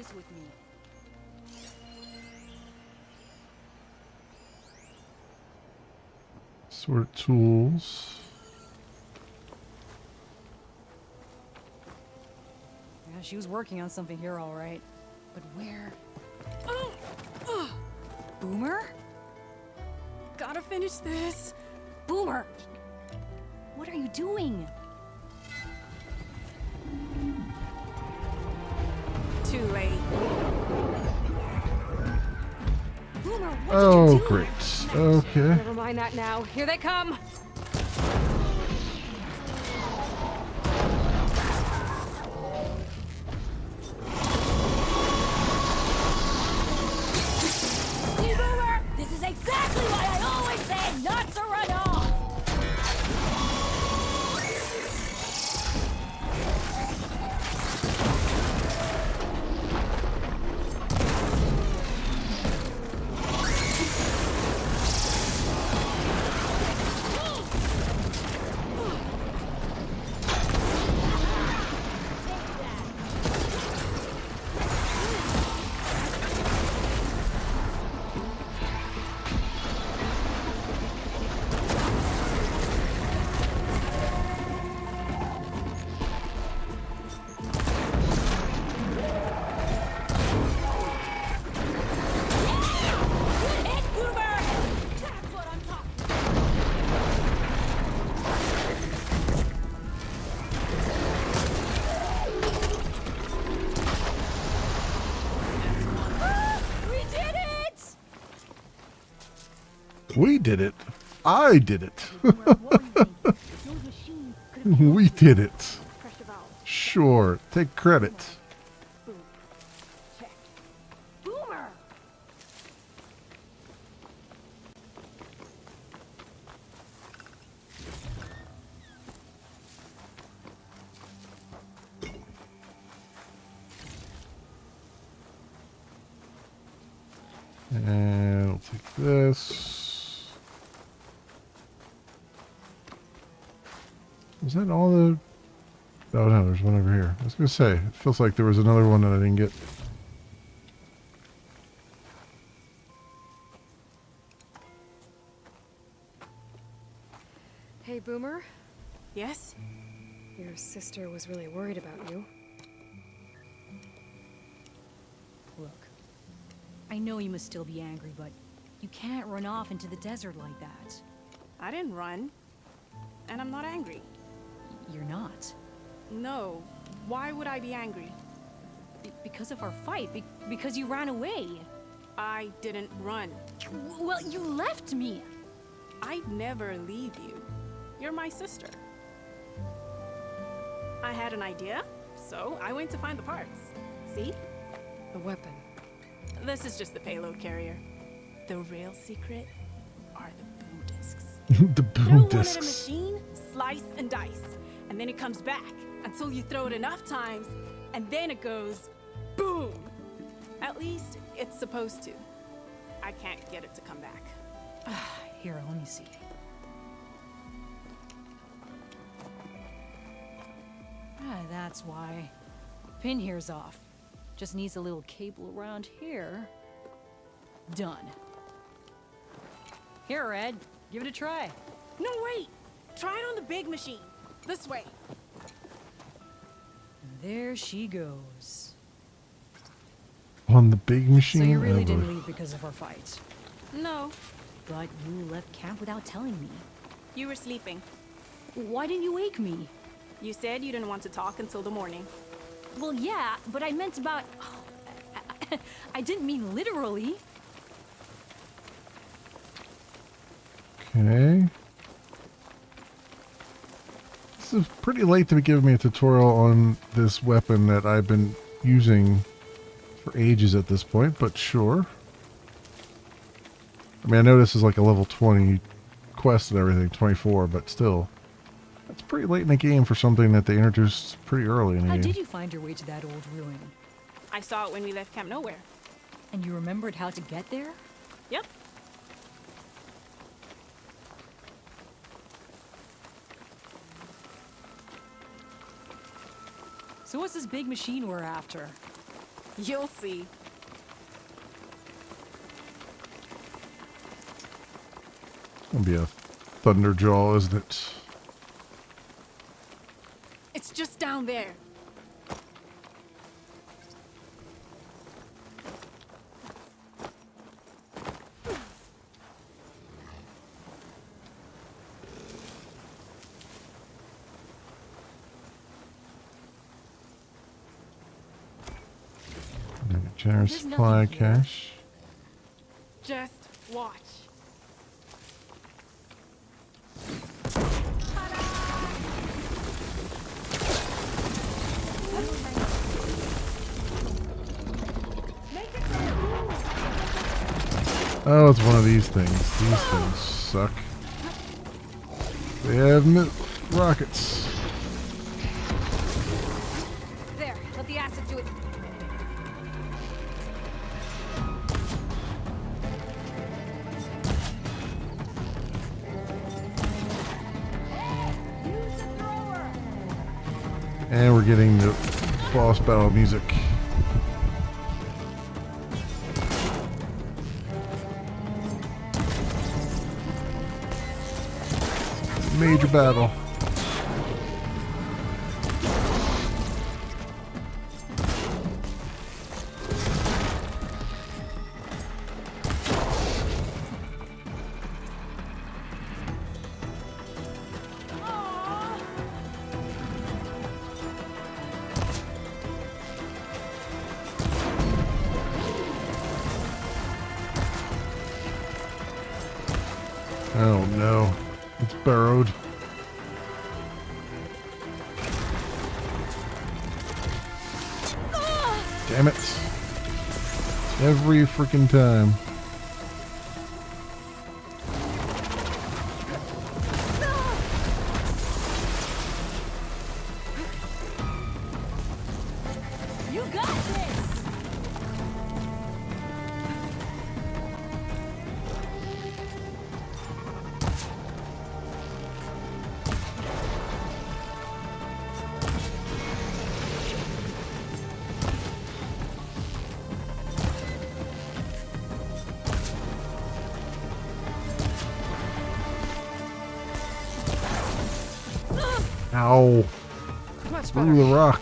this with me. Sort tools. Yeah, she was working on something here, all right. But where? Boomer? Gotta finish this. Boomer! What are you doing? Too late. Boomer, what Oh, did you do? great. Okay. Never mind that now. Here they come. See, Boomer? This is exactly why I always say not to run off! Good hit, Boomer! That's what I'm talking We did it! We did it. I did it. Boomer, what were you thinking? Those machines could have been We did it. pressure valve. Sure. Take credit. Boom. Check. Boomer! And I'll take this. Is that all the... Oh no, there's one over here. I was going to say, it feels like there was another one that I didn't get. Hey, Boomer. Yes? Your sister was really worried about you. Look, I know you must still be angry, but you can't run off into the desert like that. I didn't run. And I'm not angry. You're not. No. Why would I be angry? Because of our fight, because you ran away. I didn't run. Well, you left me. I'd never leave you. You're my sister. I had an idea, so I went to find the parts. See? A weapon. This is just the payload carrier. The real secret are the boom discs. The Throw boom one at a discs. machine, slice and dice, and then it comes back until you throw it enough times, and then it goes boom. At least it's supposed to. I can't get it to come back. Here, let me see. That's why. Pin here's off. Just needs a little cable around here. Done. Here, Red. Give it a try. No, wait! Try it on the big machine. This way. There she goes. On the big machine. So you really ever. didn't leave because of our fight. No, But you left camp without telling me. you were sleeping. Why didn't you wake me? You said you didn't want to talk until the morning. Well, yeah, but I meant about... I didn't mean literally. Okay. This is pretty late to be giving me a tutorial on this weapon that I've been using for ages at this point, but sure. I mean, I know this is like a level 20 quest and everything, 24, but still. That's pretty late in the game for something that they introduced pretty early in the How game. did you find your way to that old ruin? I saw it when we left Camp Nowhere. And you remembered how to get there? Yep. So what's this big machine we're after? You'll see. Gonna be a Thunderjaw, isn't it? It's just down there. Generous There's supply nothing here. cache. Just watch. Oh, it's one of these things. These things suck. They have rockets. There, let the acid do it. And we're getting the boss battle music. Major battle. Oh no, it's burrowed. Damn it. Every freaking time. You got this! Ow. Much Through better. the rock.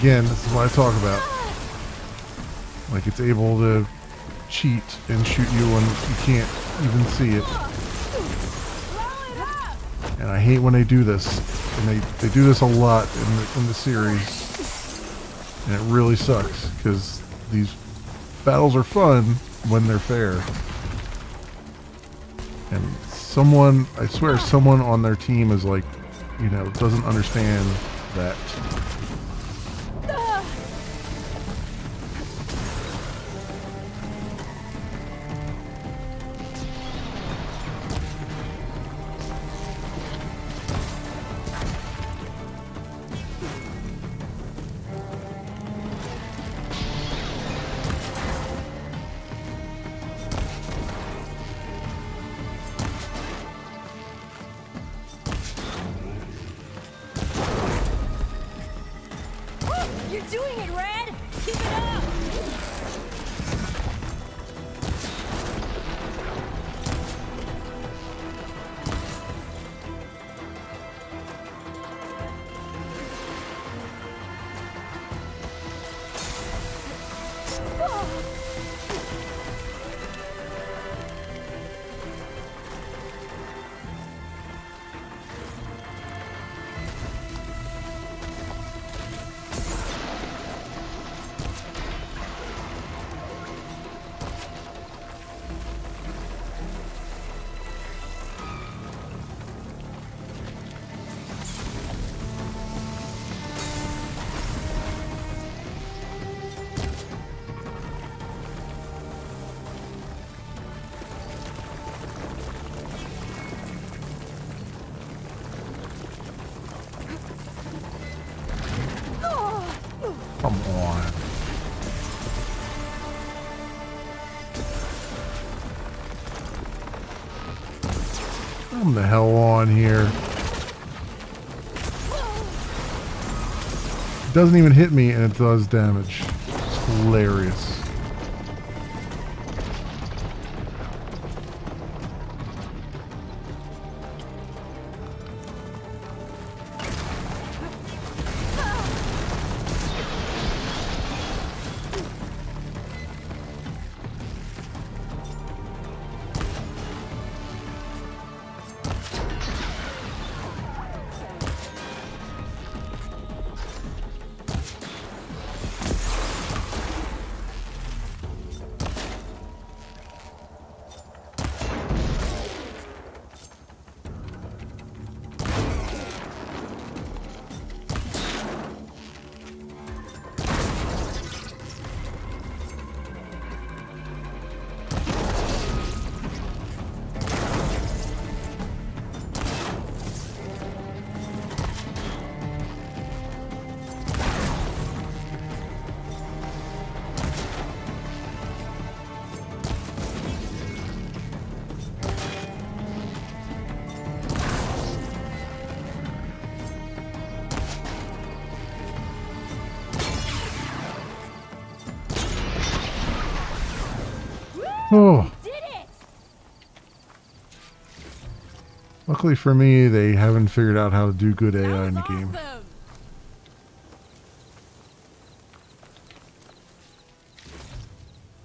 This is what I talk about. Like, it's able to cheat and shoot you when you can't even see it. And I hate when they do this. And they do this a lot in the series. And it really sucks, because these battles are fun when they're fair. And someone, I swear someone on their team is like, you know, doesn't understand that. Come the hell on here. It doesn't even hit me and it does damage. It's hilarious. Oh. Did it! Luckily for me, they haven't figured out how to do good AI in the game.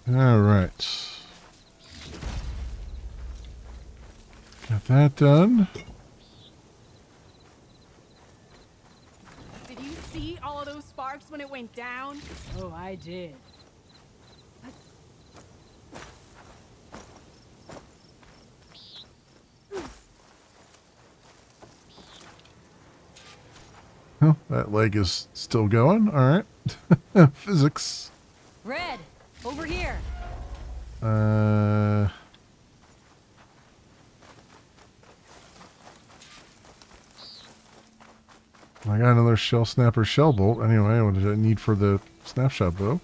Awesome. All right. Got that done. Did you see all of those sparks when it went down? Oh, I did. Oh, that leg is still going. All right. Physics. Red, over here. I got another shell snapper shell bolt. Anyway, what did I need for the snapshot bow?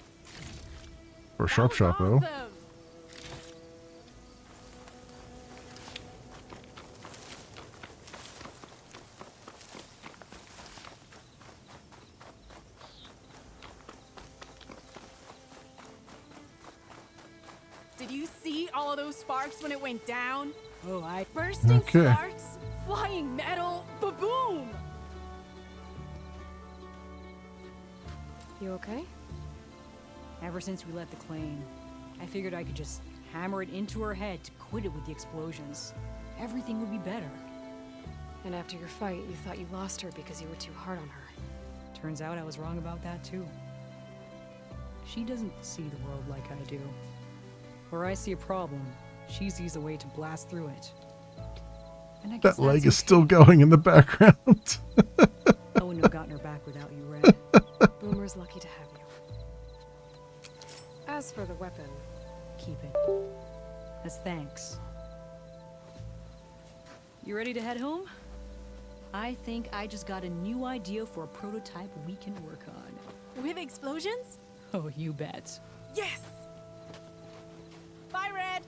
Or sharp shot bow? Awesome. Did you see all of those sparks when it went down? Oh, I... Bursting Okay. sparks, flying metal, ba-boom! You okay? Ever since we left the claim, I figured I could just hammer it into her head to quit it with the explosions. Everything would be better. And after your fight, you thought you lost her because you were too hard on her. Turns out I was wrong about that too. She doesn't see the world like I do. Where I see a problem, she sees a way to blast through it. And I guess That leg that's is still going in the background. I wouldn't have gotten her back without you, Red. Boomer's lucky to have you. As for the weapon, Keep it. As thanks. You ready to head home? I think I just got a new idea for a prototype we can work on. With explosions? Oh, you bet. Yes! Bye, Red!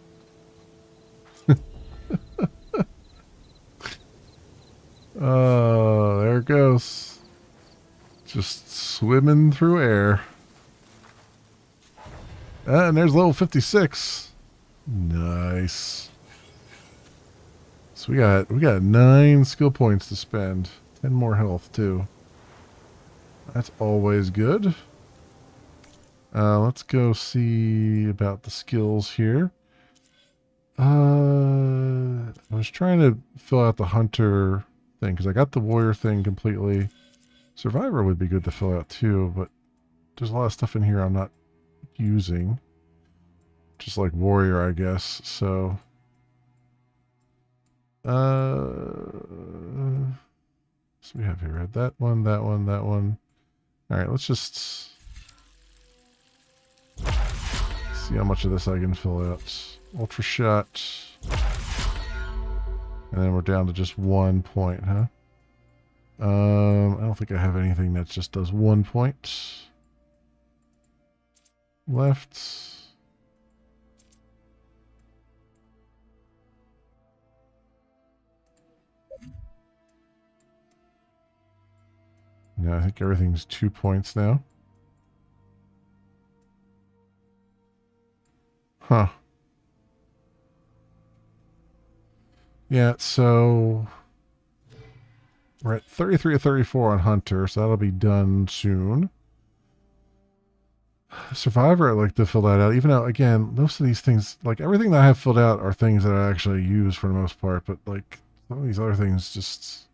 Oh, there it goes. Just swimming through air. And there's level 56. Nice. So we got 9 skill points to spend. 10 more health too. That's always good. Let's go see about the skills here. I was trying to fill out the hunter thing because I got the warrior thing completely. Survivor would be good to fill out too, but there's a lot of stuff in here I'm not using. Just like warrior, I guess. So so we have here that one, that one, that one. All right, let's just see how much of this I can fill out. Ultra shot. And then we're down to just 1 point, huh? I don't think I have anything that just does 1 point. Left. Yeah, I think everything's 2 points now. Huh. Yeah, so we're at 33 or 34 on Hunter, so that'll be done soon. Survivor, I'd like to fill that out, even though, again, most of these things, like everything that I have filled out are things that I actually use for the most part, but like some of these other things just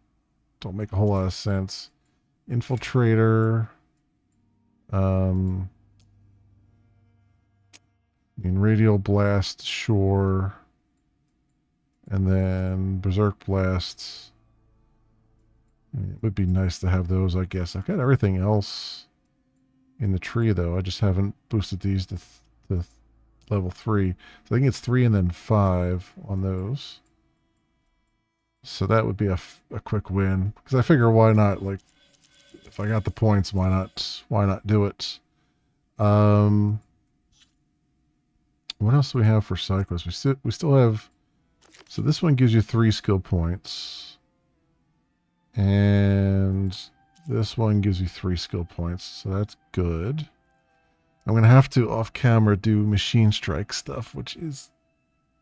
don't make a whole lot of sense. Infiltrator, I mean, Radial Blast, sure. And then Berserk Blasts. I mean, it would be nice to have those, I guess. I've got everything else in the tree, though. I just haven't boosted these to level 3. So I think it's 3 and then 5 on those. So that would be a quick win. Because I figure, why not? Like, if I got the points, why not do it? What else do we have for cyclists? We still have... So this one gives you 3 skill points. And this one gives you 3 skill points. So that's good. I'm going to have to, off camera, do machine strike stuff, which is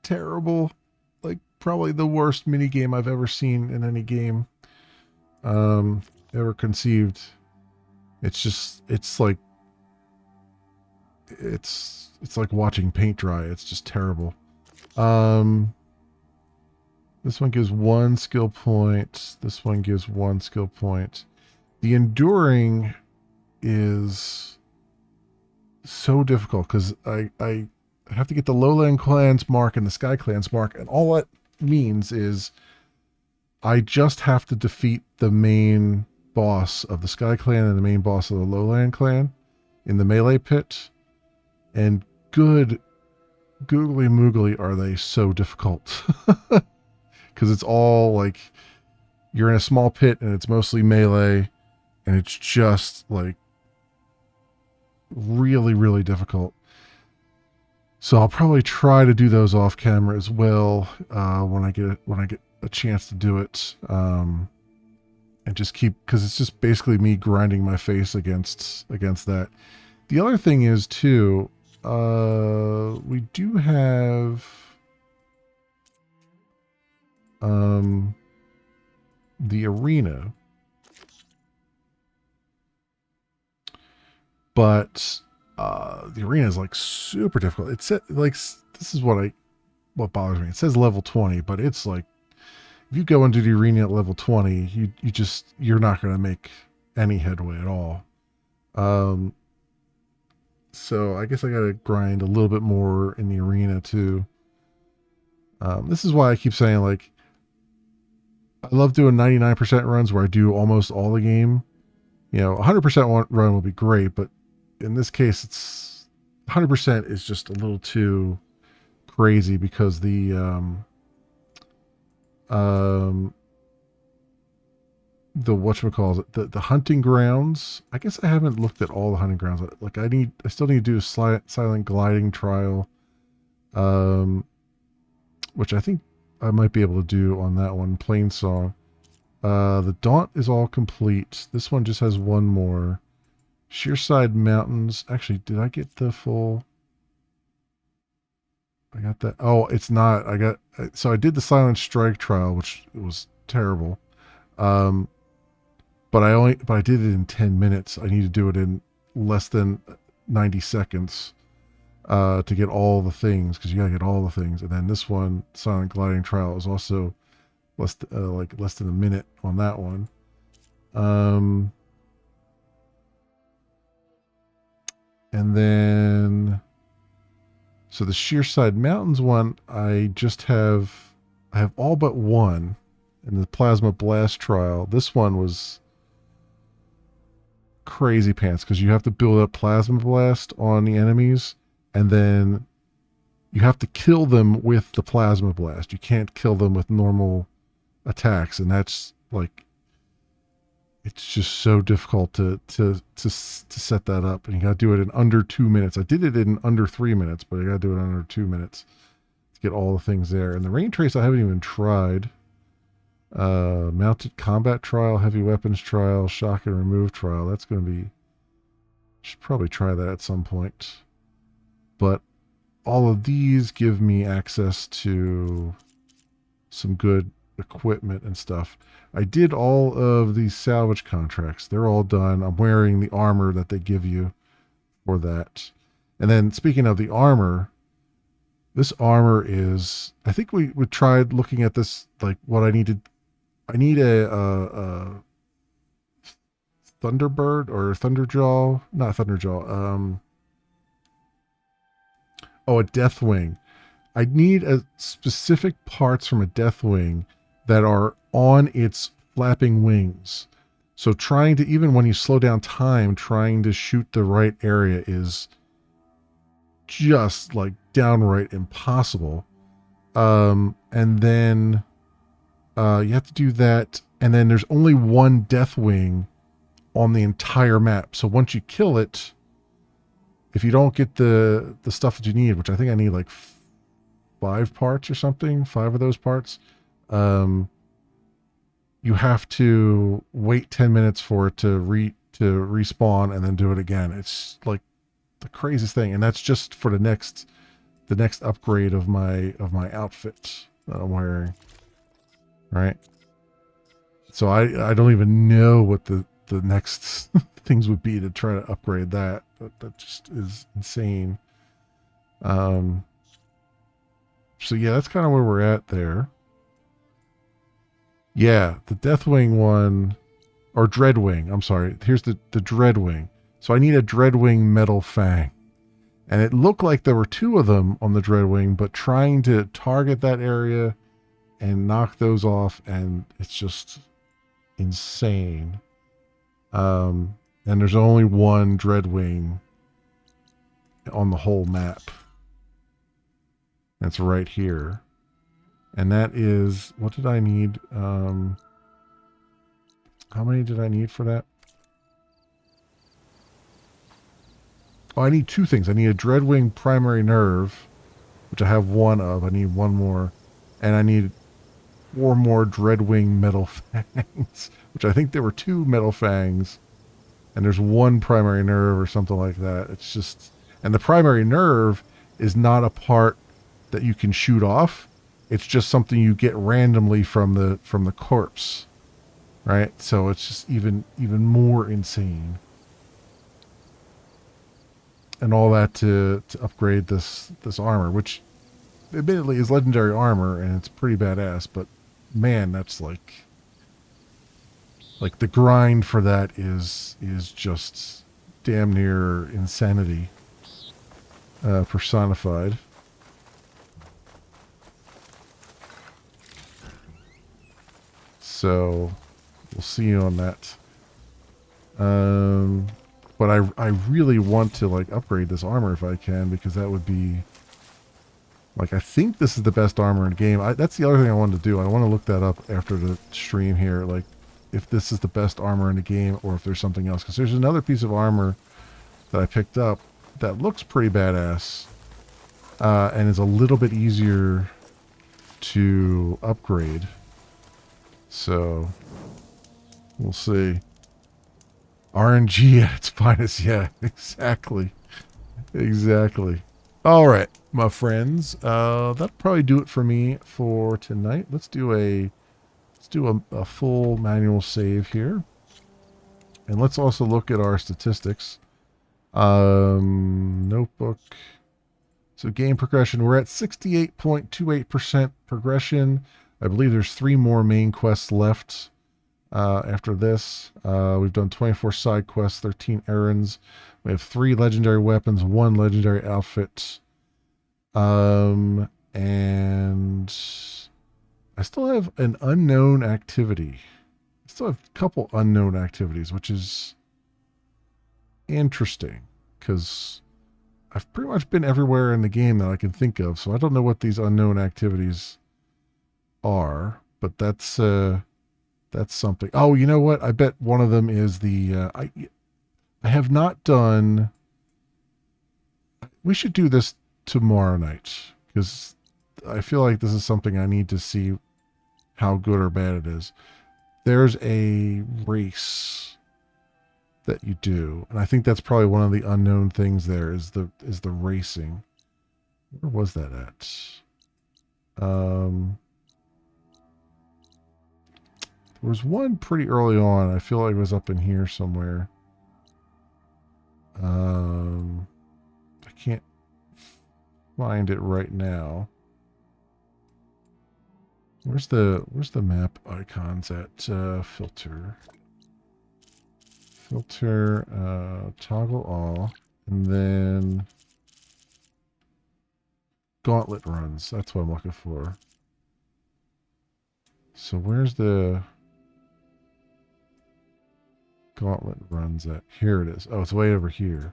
terrible. Like, probably the worst minigame I've ever seen in any game ever conceived. It's like watching paint dry. It's just terrible. This one gives 1 skill point. This one gives 1 skill point. The enduring is so difficult because I have to get the Lowland Clans mark and the Sky Clans mark, and all that means is I just have to defeat the main boss of the Sky Clan and the main boss of the Lowland Clan in the melee pit. And good googly moogly are they so difficult. Because it's all like you're in a small pit and it's mostly melee, and it's just like really, really difficult. So I'll probably try to do those off camera as well when I get a chance to do it, and just keep, because it's just basically me grinding my face against that. The other thing is too, we do have the arena, but the arena is like super difficult. It's like, this is what bothers me. It says level 20, but it's like if you go into the arena at level 20, you're not going to make any headway at all. So I guess I got to grind a little bit more in the arena too. This is why I keep saying, like, I love doing 99% runs where I do almost all the game. You know, 100% run will be great, but in this case, it's 100% is just a little too crazy because the whatchamacallit, the hunting grounds. I guess I haven't looked at all the hunting grounds. Like, I still need to do a silent gliding trial, which I think I might be able to do on that one. Plainsong. The Daunt is all complete. This one just has one more. Shearside Mountains. Actually, did I get the full? I got that. Oh, it's not. So I did the Silent Strike trial, which was terrible. But I did it in 10 minutes. I need to do it in less than 90 seconds to get all the things, because you gotta get all the things. And then this one, Silent Gliding Trial, is also less than a minute on that one. And then, so the Shearside Mountains one, I have all but one in the Plasma Blast trial. This one was crazy pants because you have to build up Plasma Blast on the enemies, and then you have to kill them with the Plasma Blast. You can't kill them with normal attacks, and that's like, it's just so difficult to set that up, and you gotta do it in under 2 minutes. I did it in under 3 minutes, but I gotta do it in under 2 minutes to get all the things there. And the Rain Trace I haven't even tried. Mounted combat trial, heavy weapons trial, shock and remove trial. That's going to be... Should probably try that at some point. But all of these give me access to some good equipment and stuff. I did all of these salvage contracts. They're all done. I'm wearing the armor that they give you for that. And then speaking of the armor, this armor is, I think we tried looking at this, like what I needed. I need a Thunderbird or Thunderjaw, not Thunderjaw. A Deathwing. I need a specific parts from a Deathwing that are on its flapping wings. So trying to, even when you slow down time, trying to shoot the right area is just like downright impossible. And then you have to do that. And then there's only one Deathwing on the entire map. So once you kill it, if you don't get the stuff that you need, which I think I need like 5 parts or something, 5 of those parts, you have to wait 10 minutes for it to respawn and then do it again. It's like the craziest thing, and that's just for the next upgrade of my outfit that I'm wearing. Right? So I don't even know what the next things would be to try to upgrade that. That just is insane. So yeah, that's kind of where we're at there. Yeah, the Deathwing one, or Dreadwing, I'm sorry. Here's the Dreadwing. So I need a Dreadwing Metal Fang. And it looked like there were 2 of them on the Dreadwing, but trying to target that area and knock those off, and it's just insane. And there's only one Dreadwing on the whole map. That's right here. And that is, what did I need? How many did I need for that? Oh, I need 2 things. I need a Dreadwing primary nerve, which I have 1 of. I need 1 more. And I need 4 more Dreadwing Metal Fangs, which I think there were 2 Metal Fangs. And there's 1 primary nerve or something like that. It's just... And the primary nerve is not a part that you can shoot off. It's just something you get randomly from the corpse. Right? So it's just even more insane. And all that to upgrade this armor, which admittedly is legendary armor and it's pretty badass, but man, that's like the grind for that is just damn near insanity personified. So we'll see you on that. But I really want to like upgrade this armor if I can, because that would be like, I think this is the best armor in the game. That's the other thing I wanted to do. I want to look that up after the stream here, like if this is the best armor in the game or if there's something else, because there's another piece of armor that I picked up that looks pretty badass and is a little bit easier to upgrade. So we'll see. RNG at its finest. Yeah, exactly. Exactly. All right, my friends. That'll probably do it for me for tonight. Let's do a full manual save here. And let's also look at our statistics. Notebook. So game progression. We're at 68.28% progression. I believe there's 3 more main quests left. After this, we've done 24 side quests, 13 errands. We have 3 legendary weapons, 1 legendary outfit. And I still have an unknown activity. I still have a couple unknown activities, which is interesting because I've pretty much been everywhere in the game that I can think of. So I don't know what these unknown activities are, but that's something. Oh, you know what? I bet one of them is the, I have not done, we should do this tomorrow night because I feel like this is something I need to see how good or bad it is. There's a race that you do, and I think that's probably one of the unknown things there is the racing. Where was that at? There was one pretty early on. I feel like it was up in here somewhere. I can't find it right now. Where's the map icons at? Filter, toggle all, and then gauntlet runs. That's what I'm looking for. So where's the gauntlet runs at? Here it is. Oh, it's way over here.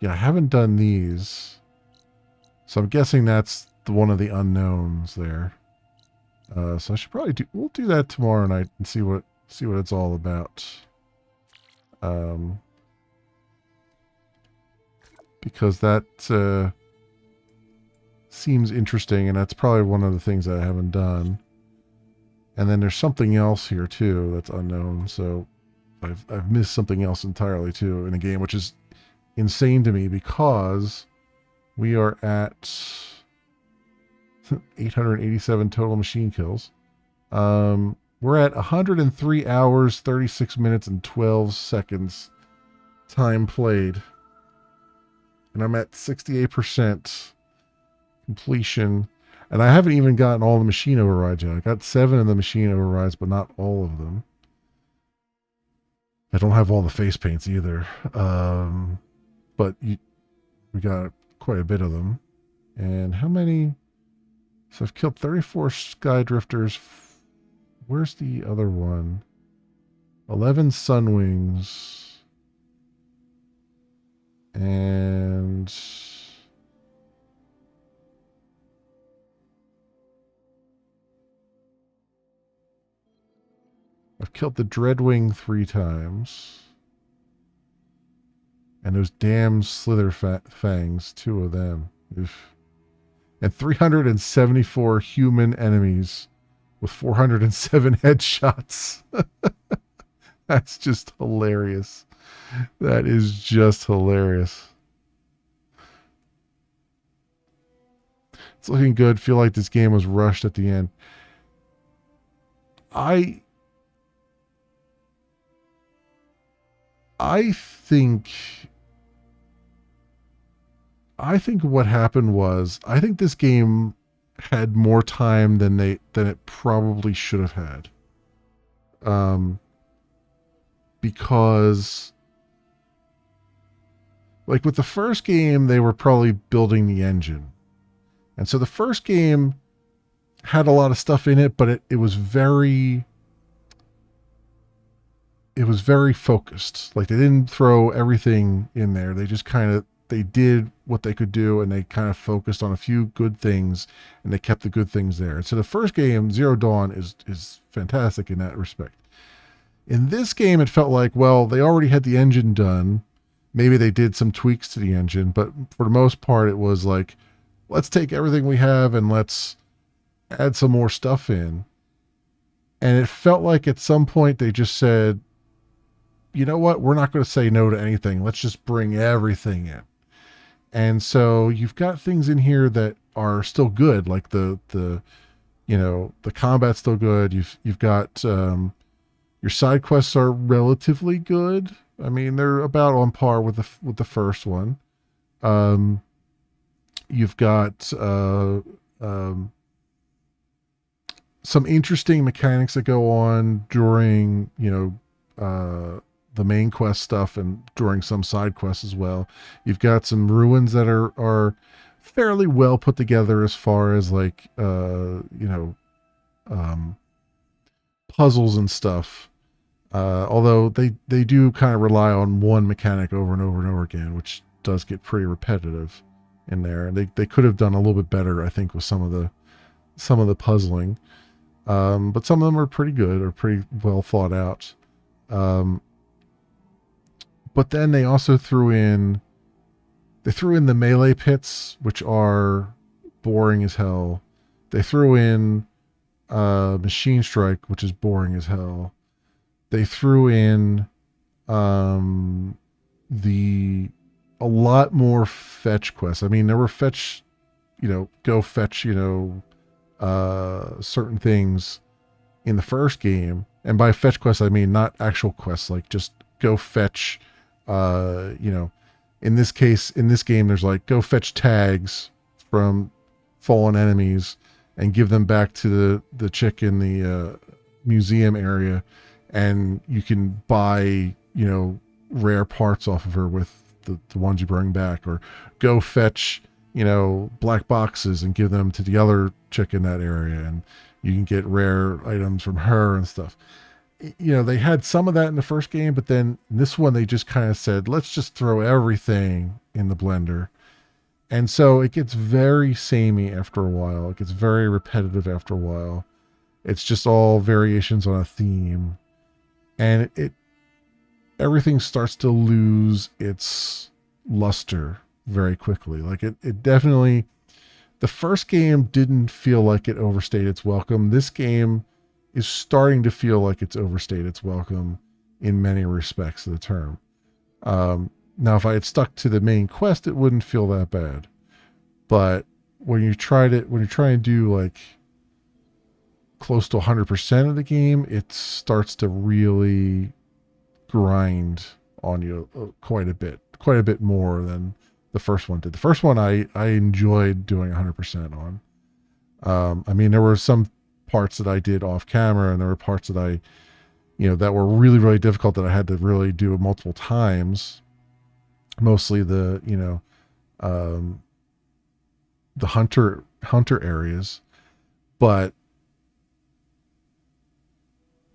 Yeah, I haven't done these, so I'm guessing that's one of the unknowns there. So I should probably we'll do that tomorrow night and see what it's all about. Because that seems interesting, and that's probably one of the things that I haven't done. And then there's something else here too that's unknown. So I've missed something else entirely too in a game, which is insane to me because we are at 887 total machine kills. We're at 103 hours, 36 minutes, and 12 seconds time played. And I'm at 68% completion. And I haven't even gotten all the machine overrides yet. I got 7 of the machine overrides, but not all of them. I don't have all the face paints either. But we got quite a bit of them. And how many? So I've killed 34 Sky Drifters. Where's the other one? 11 Sunwings. And I've killed the Dreadwing 3 times. And those damn Slither Fangs, 2 of them. Oof. And 374 human enemies with 407 headshots. That's just hilarious. That is just hilarious. It's looking good. Feel like this game was rushed at the end. I think what happened was, I think this game had more time than it probably should have had. Because like with the first game, they were probably building the engine. And so the first game had a lot of stuff in it, but it was very focused. Like they didn't throw everything in there. They just they did what they could do, and they kind of focused on a few good things, and they kept the good things there. So the first game, Zero Dawn, is fantastic in that respect. In this game, it felt like, well, they already had the engine done. Maybe they did some tweaks to the engine, but for the most part, it was like, let's take everything we have and let's add some more stuff in. And it felt like at some point they just said, you know what? We're not going to say no to anything. Let's just bring everything in. And so you've got things in here that are still good, like the combat's still good. You've got your side quests are relatively good. I mean, they're about on par with the first one. You've got some interesting mechanics that go on during the main quest stuff and during some side quests as well. You've got some ruins that are fairly well put together as far as like puzzles and stuff. Although they do kind of rely on one mechanic over and over and over again, which does get pretty repetitive in there. And they could have done a little bit better, I think, with some of the puzzling. But some of them are pretty good, or pretty well thought out. But then they also threw in the melee pits, which are boring as hell. They threw in Machine Strike, which is boring as hell. They threw in the a lot more fetch quests. I mean, there were fetch, go fetch, certain things in the first game. And by fetch quests, I mean not actual quests, like just go fetch, in this game, there's like go fetch tags from fallen enemies and give them back to the chick in the museum area. And you can buy, rare parts off of her with the ones you bring back, or go fetch, black boxes and give them to the other chick in that area. And you can get rare items from her and stuff. They had some of that in the first game, but then in this one, they just kind of said, let's just throw everything in the blender. And so it gets very samey after a while. It gets very repetitive after a while. It's just all variations on a theme. And everything starts to lose its luster very quickly. Like it definitely, the first game didn't feel like it overstayed its welcome. This game is starting to feel like it's overstayed its welcome in many respects of the term. Now, if I had stuck to the main quest, it wouldn't feel that bad. But when you try and do like close to 100% of the game, it starts to really grind on you quite a bit more than the first one did. The first one I enjoyed doing 100% on. I mean, there were some parts that I did off camera, and there were parts that I, that were really, really difficult that I had to really do multiple times. Mostly the hunter areas, but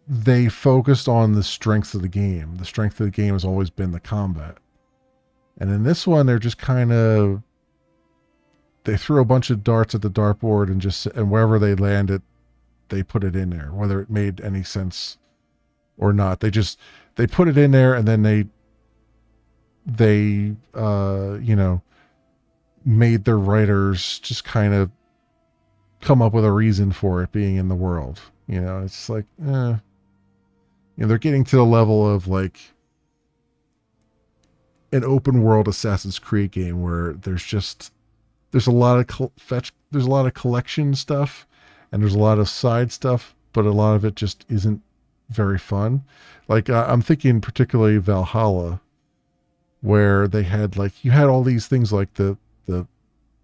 they focused on the strength of the game. The strength of the game has always been the combat. And in this one, they're just they threw a bunch of darts at the dartboard and wherever they landed, they put it in there, whether it made any sense or not. They put it in there, and then they made their writers just kind of come up with a reason for it being in the world. It's like, they're getting to the level of like an open world Assassin's Creed game where there's a lot of there's a lot of collection stuff, and there's a lot of side stuff, but a lot of it just isn't very fun. Like I'm thinking particularly Valhalla, where they had you had all these things like the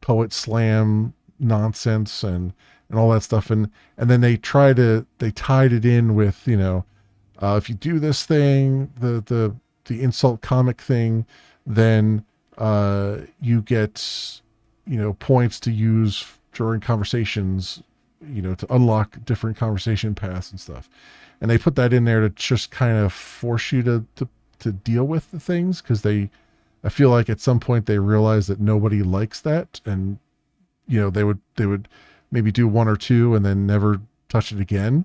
poet slam nonsense and all that stuff, and then they tied it in with if you do this thing, the insult comic thing, then you get points to use during conversations, to unlock different conversation paths and stuff. And they put that in there to just kind of force you to deal with the things, because I feel like at some point they realized that nobody likes that, and they would maybe do one or two and then never touch it again.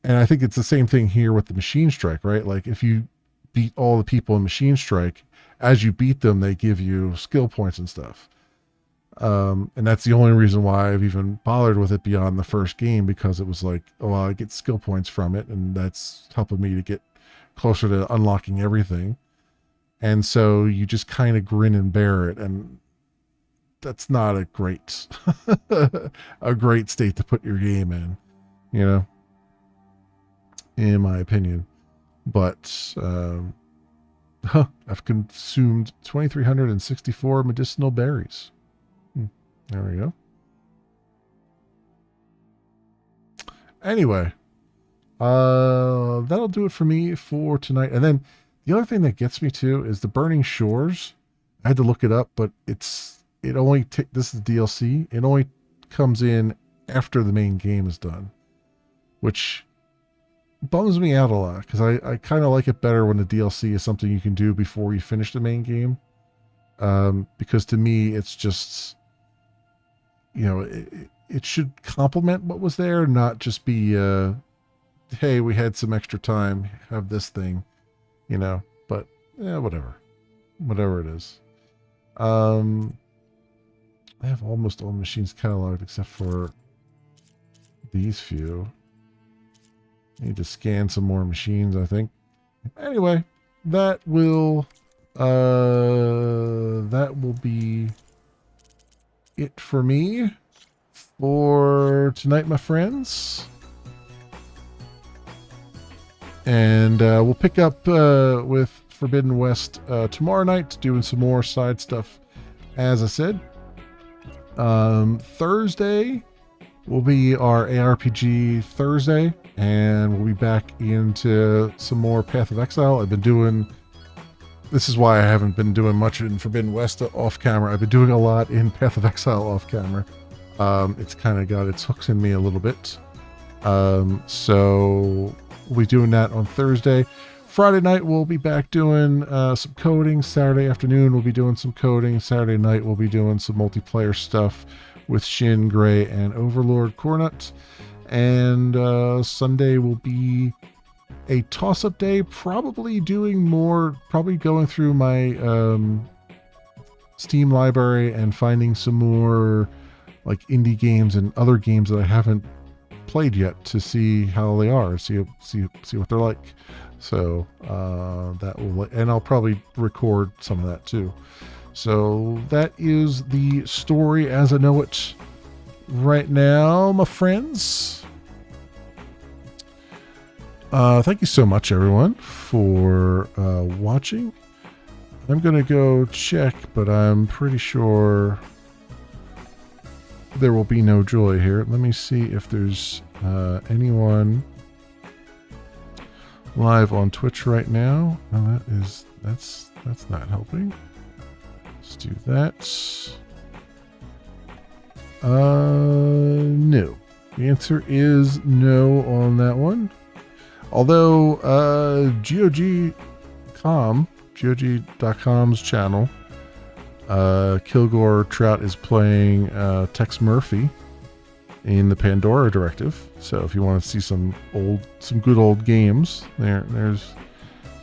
And I think it's the same thing here with the Machine Strike, right? Like if you beat all the people in Machine Strike, as you beat them, they give you skill points and stuff. And that's the only reason why I've even bothered with it beyond the first game, because it was like, I get skill points from it, and that's helping me to get closer to unlocking everything. And so you just kind of grin and bear it, and that's not a great state to put your game in, in my opinion. But I've consumed 2,364 medicinal berries. There we go. Anyway, that'll do it for me for tonight. And then the other thing that gets me too is the Burning Shores. I had to look it up, but this is DLC. It only comes in after the main game is done, which bums me out a lot, because I kind of like it better when the DLC is something you can do before you finish the main game. Because to me, it's just, it should complement what was there, not just be, hey, we had some extra time, have this thing, but whatever it is. I have almost all the machines cataloged except for these few. Need to scan some more machines, I think. Anyway, that will be it for me for tonight, my friends. And we'll pick up with Forbidden West tomorrow night, doing some more side stuff, as I said. Thursday will be our ARPG Thursday, and we'll be back into some more Path of Exile. I've been doing... This is why I haven't been doing much in Forbidden West off camera. I've been doing a lot in Path of Exile off camera. It's kind of got its hooks in me a little bit. So we'll be doing that on Thursday. Friday night, we'll be back doing some coding. Saturday afternoon, we'll be doing some coding. Saturday night, we'll be doing some multiplayer stuff with Shin, Gray, and Overlord Cornut. And Sunday will be a toss-up day, probably going through my Steam library and finding some more like indie games and other games that I haven't played yet to see how they are, see what they're like. So that will, and I'll probably record some of that too. So that is the story as I know it right now, my friends. Thank you so much, everyone, for watching. I'm going to go check, but I'm pretty sure there will be no joy here. Let me see if there's anyone live on Twitch right now. Oh, that's not helping. Let's do that. No. The answer is no on that one. Although GOG.com's channel, Kilgore Trout is playing Tex Murphy in the Pandora Directive. So if you want to see some good old games,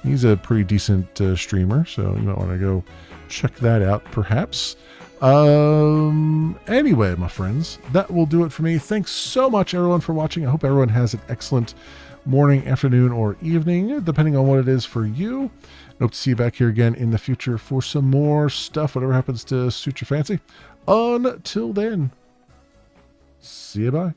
he's a pretty decent streamer. So you might want to go check that out, perhaps. Anyway, my friends, that will do it for me. Thanks so much, everyone, for watching. I hope everyone has an excellent morning, afternoon, or evening, depending on what it is for you. I hope to see you back here again in the future for some more stuff, whatever happens to suit your fancy. Until then, see you, bye.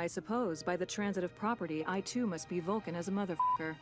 I suppose by the transit of property, I too must be Vulcan as a motherfucker.